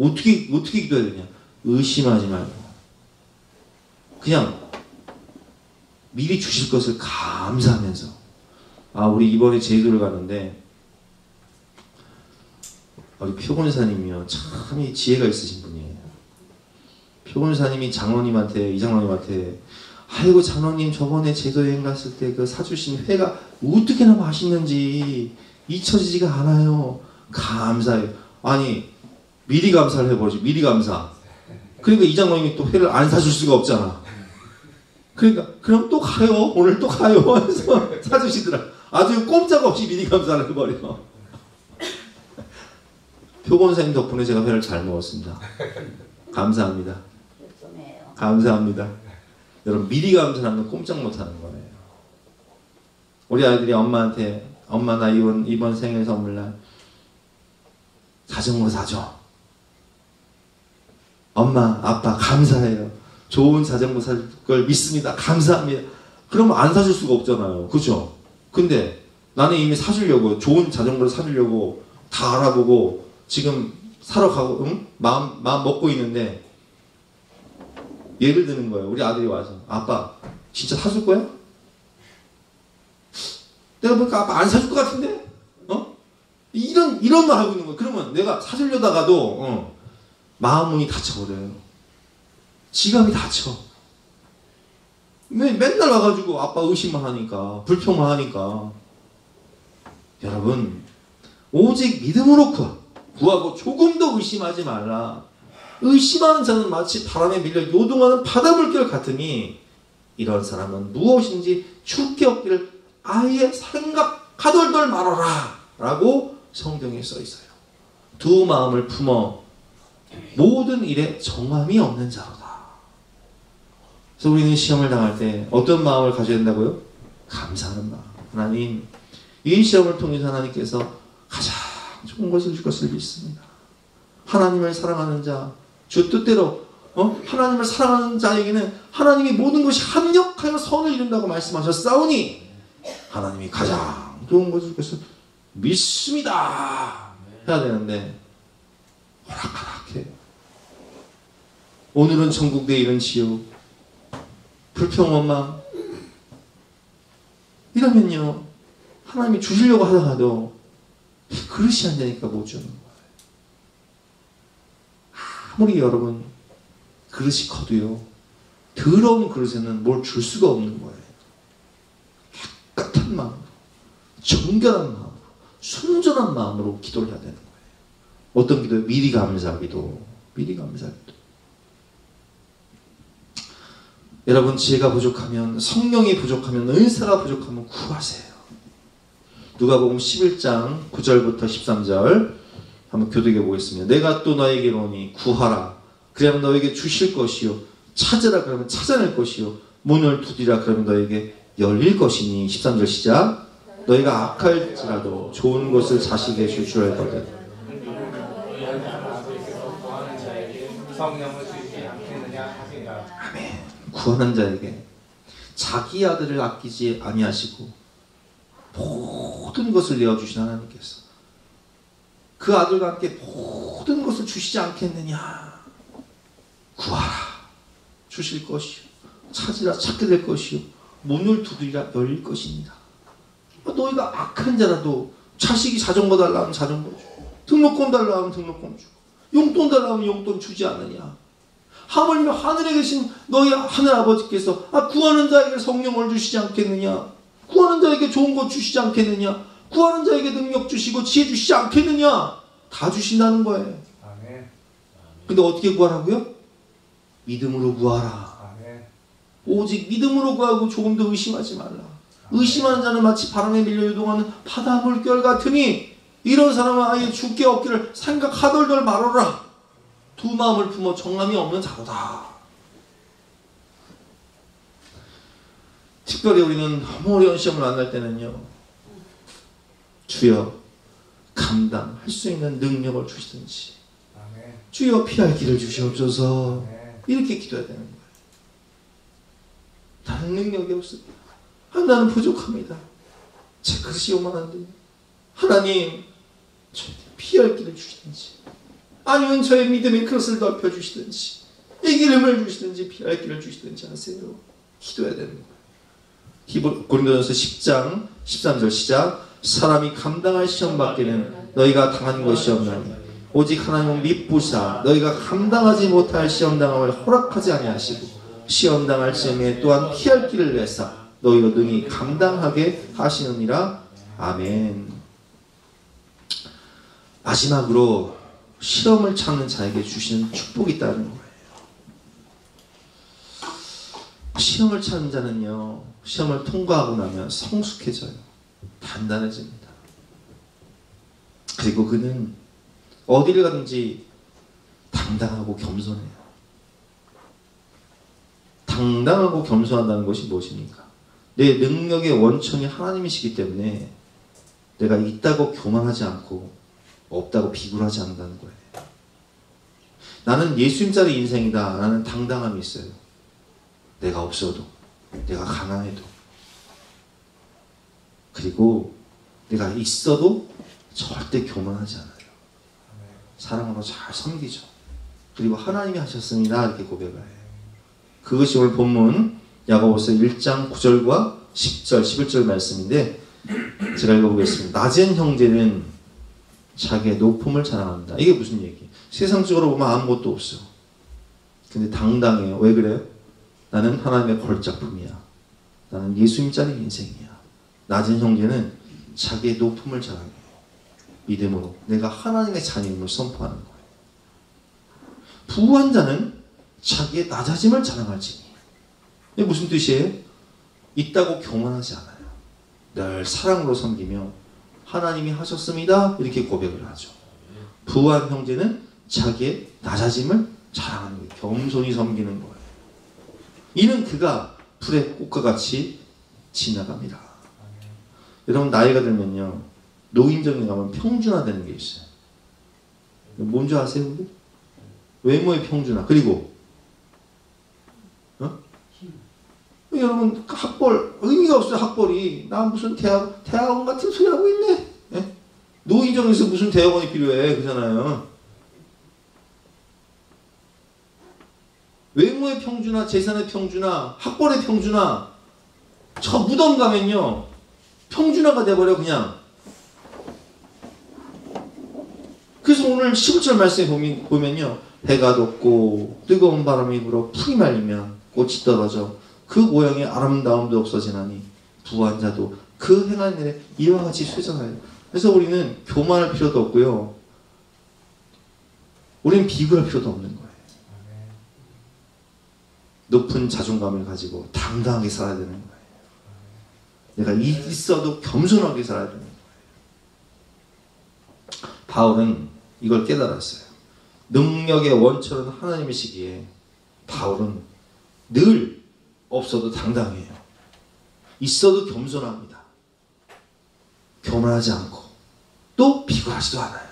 B: 어떻게 기도해야 되냐? 의심하지 말고 그냥 미리 주실 것을 감사하면서 우리 이번에 제주도를 가는데 우리 표곤사님이요 참 지혜가 있으신 분이에요. 표곤사님이 장로님한테 이장로님한테 아이고 장로님 저번에 제주도 여행 갔을 때 그 사주신 회가 어떻게나 맛있는지 잊혀지지가 않아요. 감사해요. 아니 미리 감사를 해보지. 미리 감사. 그러니까 이장로님이 또 회를 안 사줄 수가 없잖아. 그러니까 그럼 또 가요. 오늘 또 가요. 해서 사주시더라. 아주 꼼짝없이 미리 감사를 해버려. 표곤사님 덕분에 제가 회를 잘 먹었습니다. 감사합니다. 감사합니다. 여러분 미리 감사하는 건 꼼짝 못하는 거예요. 우리 아이들이 엄마한테 엄마 나 이번 생일 선물날 자전거 사줘. 엄마 아빠 감사해요. 좋은 자전거 살 걸 믿습니다. 감사합니다. 그러면 안 사줄 수가 없잖아요. 그렇죠? 근데 나는 이미 사주려고 좋은 자전거를 사주려고 다 알아보고 지금 사러 가고 마음 먹고 있는데 예를 드는 거예요. 우리 아들이 와서 아빠 진짜 사줄 거야? 내가 보니까 아빠 안 사줄 것 같은데? 이런 말 하고 있는 거예요. 그러면 내가 사주려다가도 마음문이 닫혀버려요. 지갑이 닫혀. 맨날 와가지고 아빠 의심만 하니까 불평만 하니까 여러분 오직 믿음으로 구하고 조금 더 의심하지 말라. 의심하는 자는 마치 바람에 밀려 요동하는 바닷물결 같으니 이런 사람은 무엇인지 죽게 얻기를 아예 생각하덜덜 말아라 라고 성경에 써 있어요. 두 마음을 품어 모든 일에 정함이 없는 자로다. 그래서 우리는 시험을 당할 때 어떤 마음을 가져야 된다고요? 감사하는 마음. 하나님 이 시험을 통해서 하나님께서 가장 좋은 것을 줄 것을 믿습니다. 하나님을 사랑하는 자 주 뜻대로 하나님을 사랑하는 자에게는 하나님이 모든 것이 합력하여 선을 이룬다고 말씀하셨사오니 하나님이 가장 좋은 것을 줄 것을 믿습니다 해야 되는데 호락호락해. 오늘은 천국 내일은 지옥. 불평한 마음. 이러면요 하나님이 주시려고 하다가도 그릇이 안 되니까 못 주는 거예요. 아무리 여러분 그릇이 커도요 더러운 그릇에는 뭘 줄 수가 없는 거예요. 깨끗한 마음, 정결한 마음, 순전한 마음으로 기도를 해야 되는 거예요. 어떤 기도요? 미리 감사기도. 미리 감사기도. 여러분 지혜가 부족하면 성령이 부족하면 은사가 부족하면 구하세요. 누가복음 11장 9절부터 13절 한번 교독해 보겠습니다. 내가 또 너에게 이르노니 구하라 그러면 너에게 주실 것이요 찾으라 그러면 찾아낼 것이요 문을 두드리라 그러면 너에게 열릴 것이니 13절 시작. 너희가 악할지라도 좋은 것을 자식에게 줄 줄 알거든.
A: 성령을 주지 않겠느냐 하시니라.
B: 아멘. 구하는 자에게 자기 아들을 아끼지 아니하시고 모든 것을 내어주신 하나님께서 그 아들과 함께 모든 것을 주시지 않겠느냐. 구하라, 주실 것이요. 찾으라, 찾게 될 것이요. 문을 두드리라, 열릴 것입니다. 너희가 악한 자라도 자식이 자전거 달라 하면 자전거 주고, 등록금 달라 하면 등록금 주고, 용돈 달라 하면 용돈 주지 않느냐. 하물며 하늘에 계신 너희 하늘 아버지께서 구하는 자에게 성령을 주시지 않겠느냐. 구하는 자에게 좋은 것 주시지 않겠느냐. 구하는 자에게 능력 주시고 지혜 주시지 않겠느냐. 다 주신다는 거예요.
A: 아멘.
B: 근데 어떻게 구하라고요? 믿음으로 구하라.
A: 아멘.
B: 오직 믿음으로 구하고 조금 더 의심하지 말라. 의심하는 자는 마치 바람에 밀려 요동하는 바다 물결 같으니 이런 사람은 아예 죽게 없기를 생각하덜덜 말어라. 두 마음을 품어 정함이 없는 자로다. 특별히 우리는 너무 어려운 시험을 만날 때는요, 주여 감당할 수 있는 능력을 주시든지,
A: 아멘.
B: 주여 피할 길을 주시옵소서,
A: 아멘.
B: 이렇게 기도해야 되는 거예요. 나는 능력이 없습니다. 나는 부족합니다. 제 그릇이 요만한데 하나님 저에게 피할 길을 주시든지, 아니면 저의 믿음의 그릇을 넓혀주시든지, 이기름을 주시든지 피할 길을 주시든지 하세요. 기도해야 되는 거예요. 고린도전서 10장 13절 시작. 사람이 감당할 시험 밖에는 너희가 당한 것이 없나니 오직 하나님은 미쁘사 너희가 감당하지 못할 시험 당함을 허락하지 아니하시고 시험 당할 시험에 또한 피할 길을 내사 너희로 능히 감당하게 하시느니라. 아멘. 마지막으로 시험을 참는 자에게 주시는 축복이 있다는 거예요. 시험을 참는 자는요, 시험을 통과하고 나면 성숙해져요. 단단해집니다. 그리고 그는 어디를 가든지 당당하고 겸손해요. 당당하고 겸손하다는 것이 무엇입니까? 내 능력의 원천이 하나님이시기 때문에 내가 있다고 교만하지 않고 없다고 비굴하지 않는다는 거예요. 나는 예수님짜리 인생이다. 나는 당당함이 있어요. 내가 없어도, 내가 가난해도, 그리고 내가 있어도 절대 교만하지 않아요. 사랑으로 잘 섬기죠. 그리고 하나님이 하셨습니다. 이렇게 고백을 해요. 그것이 오늘 본문 야고보서 1장 9절과 10절, 11절 말씀인데 제가 읽어보겠습니다. 낮은 형제는 자기의 높음을 자랑한다. 이게 무슨 얘기예요? 세상적으로 보면 아무것도 없어. 근데 당당해요. 왜 그래요? 나는 하나님의 걸작품이야. 나는 예수님짜리 인생이야. 낮은 형제는 자기의 높음을 자랑해요. 믿음으로 내가 하나님의 자녀임을 선포하는 거예요. 부한 자는 자기의 낮아짐을 자랑할지니. 이게 무슨 뜻이에요? 있다고 교만하지 않아요. 늘 사랑으로 섬기며 하나님이 하셨습니다. 이렇게 고백을 하죠. 부한 형제는 자기의 낮아짐을 자랑하는 거예요. 겸손히 섬기는 거예요. 이는 그가 불의 꽃과 같이 지나갑니다. 여러분 나이가 들면요, 노인정에 가면 평준화되는 게 있어요. 뭔지 아세요? 우리? 외모의 평준화. 그리고 여러분 학벌 의미가 없어요. 학벌이 나 무슨 대학원 같은 소리 하고 있네. 예? 노인정에서 무슨 대학원이 필요해. 그잖아요. 외모의 평준화, 재산의 평준화, 학벌의 평준화. 저 무덤 가면요 평준화가 돼버려 그냥. 그래서 오늘 11절 말씀에 보면요, 해가 돋고 뜨거운 바람이 불어 풀이 말리면 꽃이 떨어져 그 모양의 아름다움도 없어지나니 부한 자도 그 행한 일에 이와 같이 쇠잔하여. 그래서 우리는 교만할 필요도 없고요, 우리는 비굴할 필요도 없는 거예요. 높은 자존감을 가지고 당당하게 살아야 되는 거예요. 내가 있어도 겸손하게 살아야 되는 거예요. 바울은 이걸 깨달았어요. 능력의 원천은 하나님이시기에 바울은 늘 없어도 당당해요. 있어도 겸손합니다. 교만하지 않고 또 비굴하지도 않아요.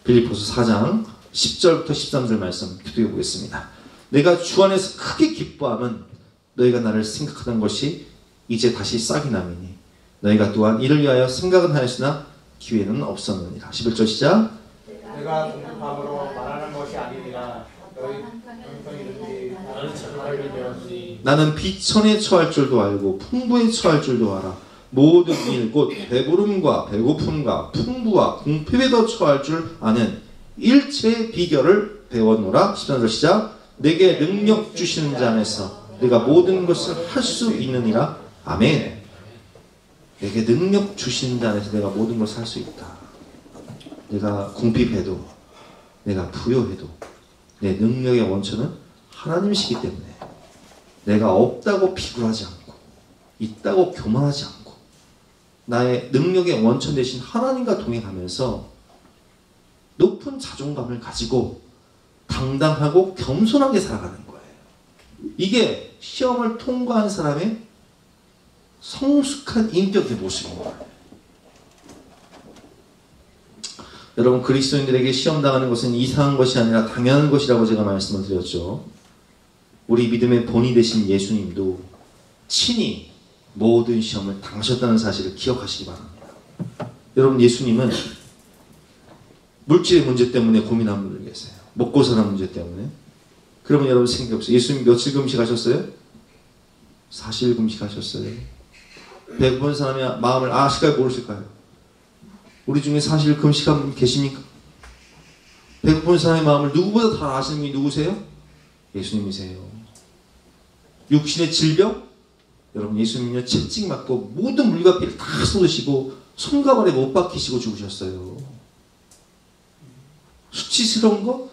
B: 빌립보서 4장 10절부터 13절 말씀 기도해 보겠습니다. 내가 주 안에서 크게 기뻐함은 너희가 나를 생각하던 것이 이제 다시 싹이 남이니 너희가 또한 이를 위하여 생각은 하였으나 기회는 없었느니라. 11절 시작.
A: 내가 공급함으로 말하는 것이 아니니라. 너희 형편이든지 나는 착하게 되었으니
B: 나는 비천에 처할 줄도 알고 풍부에 처할 줄도 알아. 모든 일 곧 배부름과 배고픔과 풍부와 궁핍에도 처할 줄 아는 일체의 비결을 배웠노라. 13절 시작. 내게 능력 주시는 자 안에서 내가 모든 것을 할 수 있느니라. 아멘. 내게 능력 주시는 자 안에서 내가 모든 것을 할 수 있다. 내가 궁핍해도 내가 부요해도 내 능력의 원천은 하나님이시기 때문에 내가 없다고 비굴하지 않고 있다고 교만하지 않고 나의 능력의 원천 대신 하나님과 동행하면서 높은 자존감을 가지고 당당하고 겸손하게 살아가는 거예요. 이게 시험을 통과한 사람의 성숙한 인격의 모습인 거예요. 여러분, 그리스도인들에게 시험 당하는 것은 이상한 것이 아니라 당연한 것이라고 제가 말씀을 드렸죠. 우리 믿음의 본이 되신 예수님도 친히 모든 시험을 당하셨다는 사실을 기억하시기 바랍니다. 여러분, 예수님은 물질의 문제 때문에 고민하는 분들 계세요. 먹고 사는 문제 때문에. 그러면 여러분 생각해보세요. 예수님 며칠 금식하셨어요? 40일 금식하셨어요. 배고픈 사람의 마음을 아실까요? 모르실까요? 우리 중에 40일 금식한 분 계십니까? 배고픈 사람의 마음을 누구보다 다 아시는 분이 누구세요? 예수님이세요. 육신의 질병? 여러분, 예수님은요, 채찍 맞고 모든 물과 피를 다 쏟으시고 손과 발에 못 박히시고 죽으셨어요. 수치스러운 거?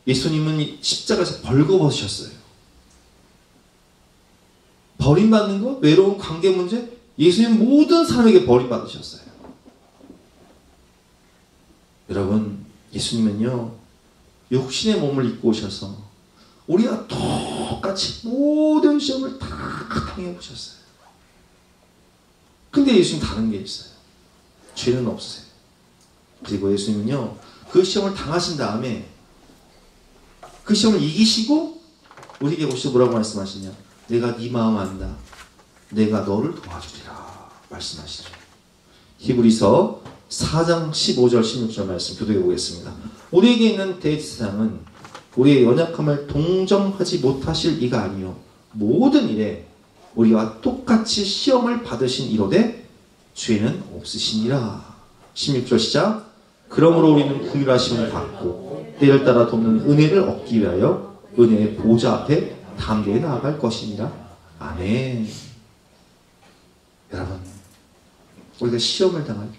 B: 예수님은 십자가에서 벌거벗으셨어요. 버림받는 거? 외로운 관계 문제? 예수님 모든 사람에게 버림받으셨어요. 여러분, 예수님은요, 육신의 몸을 입고 오셔서 우리가 똑같이 모든 시험을 다 당해보셨어요. 근데 예수님 다른 게 있어요. 죄는 없으세요. 그리고 예수님은요, 그 시험을 당하신 다음에 그 시험을 이기시고 우리에게 오셔서 뭐라고 말씀하시냐? 내가 네 마음 안다. 내가 너를 도와주리라 말씀하시죠. 히브리서 4장 15절 16절 말씀 교독해 보겠습니다. 우리에게 있는 대지사장은 우리의 연약함을 동정하지 못하실 이가 아니요 모든 일에 우리와 똑같이 시험을 받으신 이로되 죄는 없으시니라. 16절 시작. 그러므로 우리는 긍휼하심을 받고 때를 따라 돕는 은혜를 얻기 위하여 은혜의 보좌 앞에 담대히 나아갈 것이니라. 아멘. 여러분, 우리가 시험을 당할 때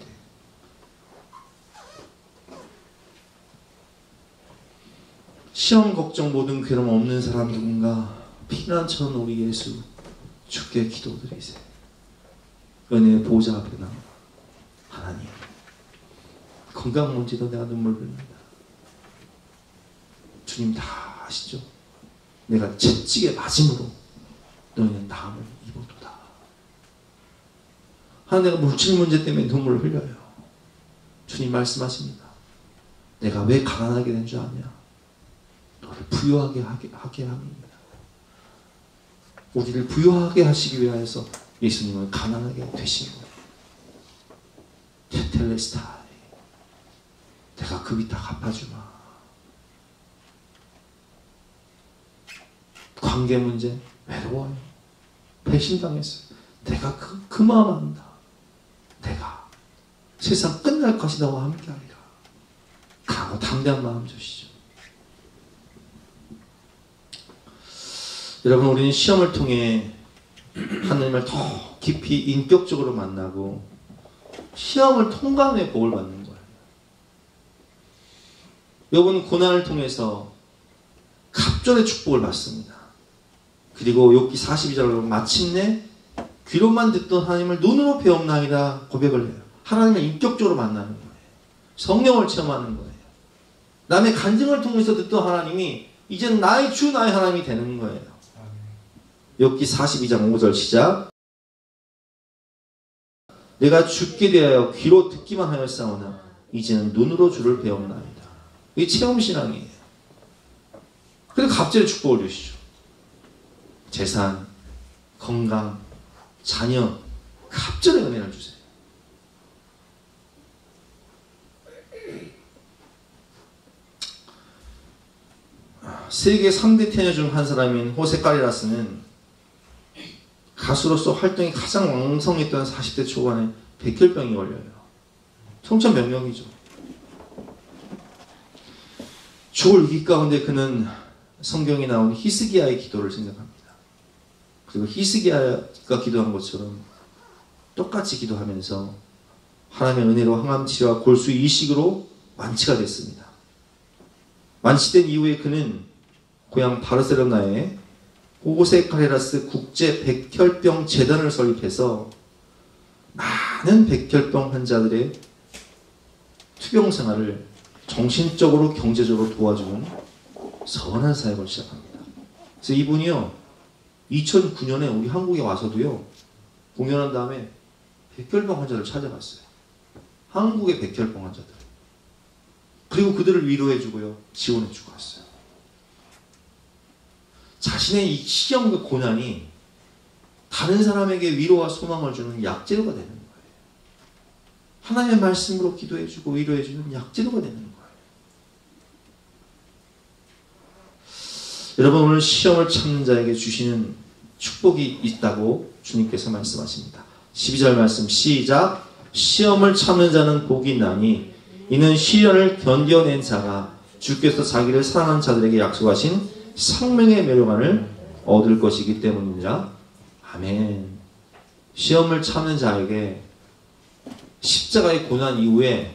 B: 시험 걱정 모든 괴로움 없는 사람 누군가 피난처는 우리 예수 주께 기도드리세요. 은혜의 보좌 앞에 나와 하나님, 건강 문제도 내가 눈물 흘린다. 주님 다 아시죠? 내가 채찍에 맞음으로 너희는 나음을 입어도다. 하나님, 내가 물질 문제 때문에 눈물을 흘려요. 주님 말씀하십니다. 내가 왜 가난하게 된 줄 아냐? 너를 부유하게 하게 합니다. 우리를 부유하게 하시기 위해서 예수님은 가난하게 되신 거예요. 테텔레스타이, 내가 그 빚 다 갚아주마. 관계 문제 외로워요. 배신당했어요. 내가 그 마음 안다. 내가 세상 끝날 것이 너와 함께하리라. 강하고 담대한 마음 주시죠. 여러분, 우리는 시험을 통해 하나님을 더 깊이 인격적으로 만나고 시험을 통과한 후에 복을 받는 거예요. 여러분, 고난을 통해서 갑절의 축복을 받습니다. 그리고 욥기 42절로 마침내 귀로만 듣던 하나님을 눈으로 배움나이다 고백을 해요. 하나님을 인격적으로 만나는 거예요. 성령을 체험하는 거예요. 남의 간증을 통해서 듣던 하나님이 이제는 나의 주 나의 하나님이 되는 거예요. 욥기 42장 5절 시작. 내가 죽게 대하여 귀로 듣기만 하였사오나 이제는 눈으로 주를 배움나이다. 이게 체험신앙이에요. 그래서 갑절의 축복을 주시죠. 재산, 건강, 자녀, 갑절의 은혜를 주세요. 세계 3대 테너 중 한 사람인 호세 카레라스는 가수로서 활동이 가장 왕성했던 40대 초반에 백혈병이 걸려요. 청천벽력이죠. 죽을 위기 가운데 그는 성경에 나온 히스기야의 기도를 생각합니다. 그리고 히스기야가 기도한 것처럼 똑같이 기도하면서 하나님의 은혜로 항암 치료와 골수 이식으로 완치가 됐습니다. 완치된 이후에 그는 고향 바르셀로나에 호세 카레라스 국제 백혈병 재단을 설립해서 많은 백혈병 환자들의 투병 생활을 정신적으로 경제적으로 도와주는 선한 사역을 시작합니다. 그래서 이분이요 2009년에 우리 한국에 와서도요 공연한 다음에 백혈병 환자를 찾아갔어요. 한국의 백혈병 환자들. 그리고 그들을 위로해주고요 지원해주고 왔어요. 자신의 이 시험과 고난이 다른 사람에게 위로와 소망을 주는 약재료가 되는 거예요. 하나님의 말씀으로 기도해주고 위로해주는 약재료가 되는 거예요. 여러분 오늘 시험을 참는 자에게 주시는 축복이 있다고 주님께서 말씀하십니다. 12절 말씀 시작. 시험을 참는 자는 복이 있나니 이는 시련을 견뎌낸 자가 주께서 자기를 사랑하는 자들에게 약속하신 생명의 멸류관을 얻을 것이기 때문이니라. 아멘. 시험을 참는 자에게 십자가의 고난 이후에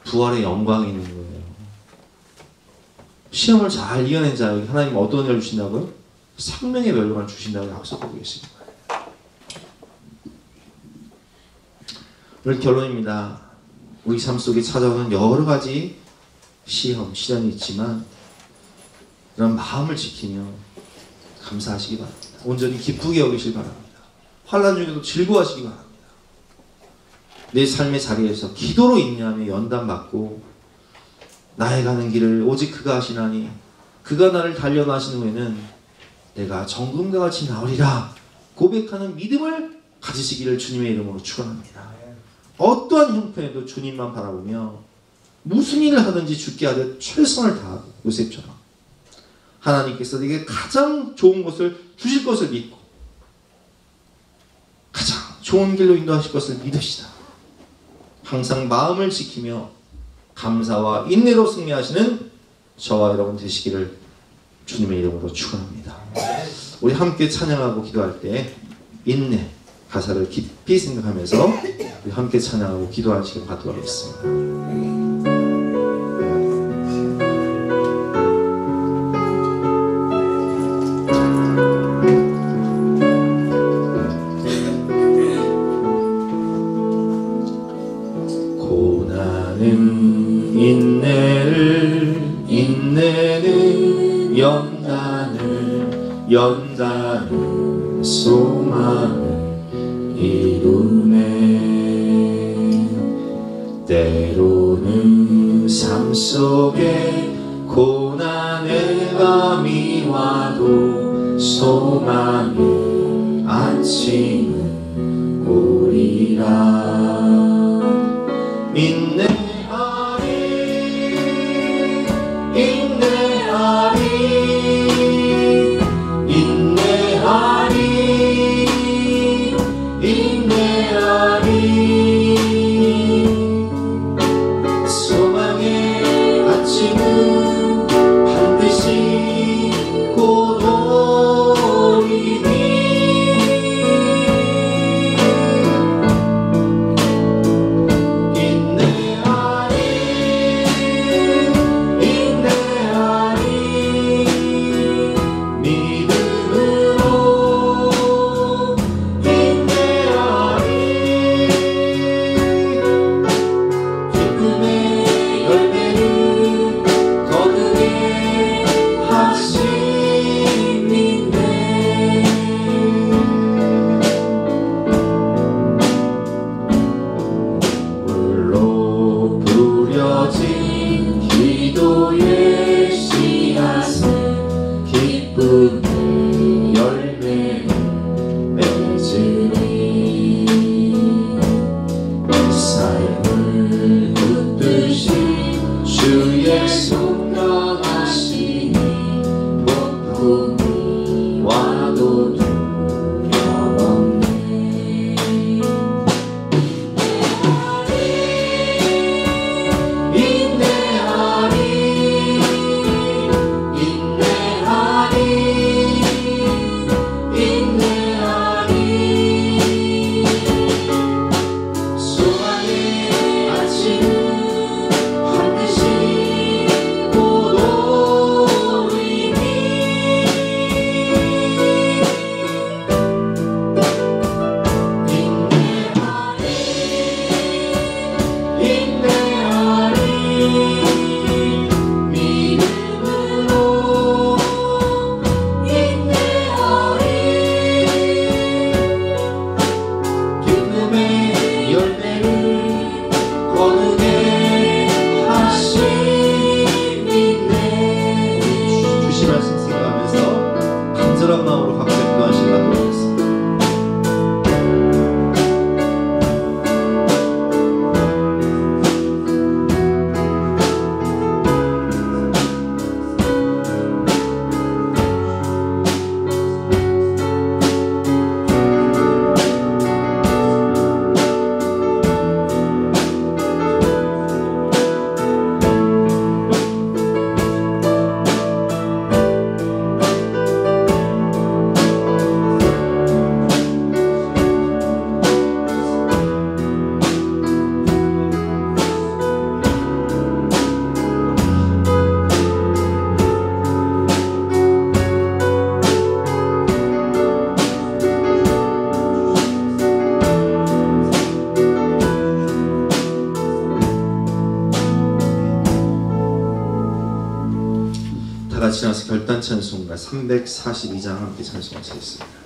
B: 부활의 영광이 있는 거예요. 시험을 잘 이겨낸 자에게 하나님 어떤 은혜를 주신다고요? 생명의 멸류관을 주신다고 약속하고 계신 거예요. 오늘 결론입니다. 우리 삶 속에 찾아오는 여러 가지 시험, 시련이 있지만 그런 마음을 지키며 감사하시기 바랍니다. 온전히 기쁘게 여기시기 바랍니다. 환난 중에도 즐거워하시기 바랍니다. 내 삶의 자리에서 기도로 인내하며 연단받고 나의 가는 길을 오직 그가 하시나니 그가 나를 단련하신 후에는 내가 정금과 같이 나으리라 고백하는 믿음을 가지시기를 주님의 이름으로 축원합니다. 어떠한 형편에도 주님만 바라보며 무슨 일을 하든지 주께 하듯 최선을 다하고 요셉처럼 하나님께서 내게 가장 좋은 것을 주실 것을 믿고 가장 좋은 길로 인도하실 것을 믿으시다. 항상 마음을 지키며 감사와 인내로 승리하시는 저와 여러분 되시기를 주님의 이름으로 축원합니다. 우리 함께 찬양하고 기도할 때 인내 가사를 깊이 생각하면서 우리 함께 찬양하고 기도할 시간 갖도록 하겠습니다. 인내는 연단은 소망을 이루네. 때로는 삶 속에 고난의 밤이 와도 소망의 아침은 오리라.
A: 주의 손 강하시니
B: 다 같이 나서 결단 찬송가 342장 함께 찬송하시겠습니다.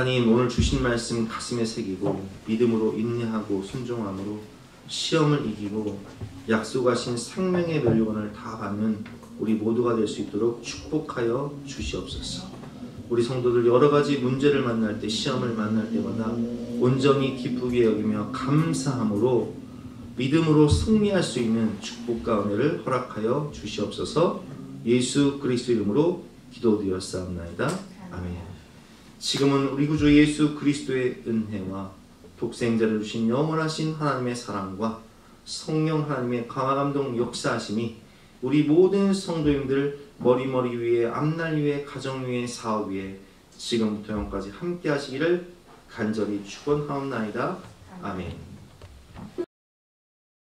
B: 하나님, 오늘 주신 말씀 가슴에 새기고 믿음으로 인내하고 순종함으로 시험을 이기고 약속하신 생명의 멸류관을 다 받는 우리 모두가 될 수 있도록 축복하여 주시옵소서. 우리 성도들 여러 가지 문제를 만날 때, 시험을 만날 때마다 온전히 기쁘게 여기며 감사함으로 믿음으로 승리할 수 있는 축복과 은혜를 허락하여 주시옵소서. 예수 그리스도 이름으로 기도드렸사옵나이다. 아멘. 지금은 우리 구주 예수 그리스도의 은혜와 독생자를 주신 영원하신 하나님의 사랑과 성령 하나님의 감화감동 역사하심이 우리 모든 성도님들 머리 위에, 앞날 위에, 가정 위에, 사업 위에 지금부터 영까지 함께 하시기를 간절히 축원하옵나이다. 아멘.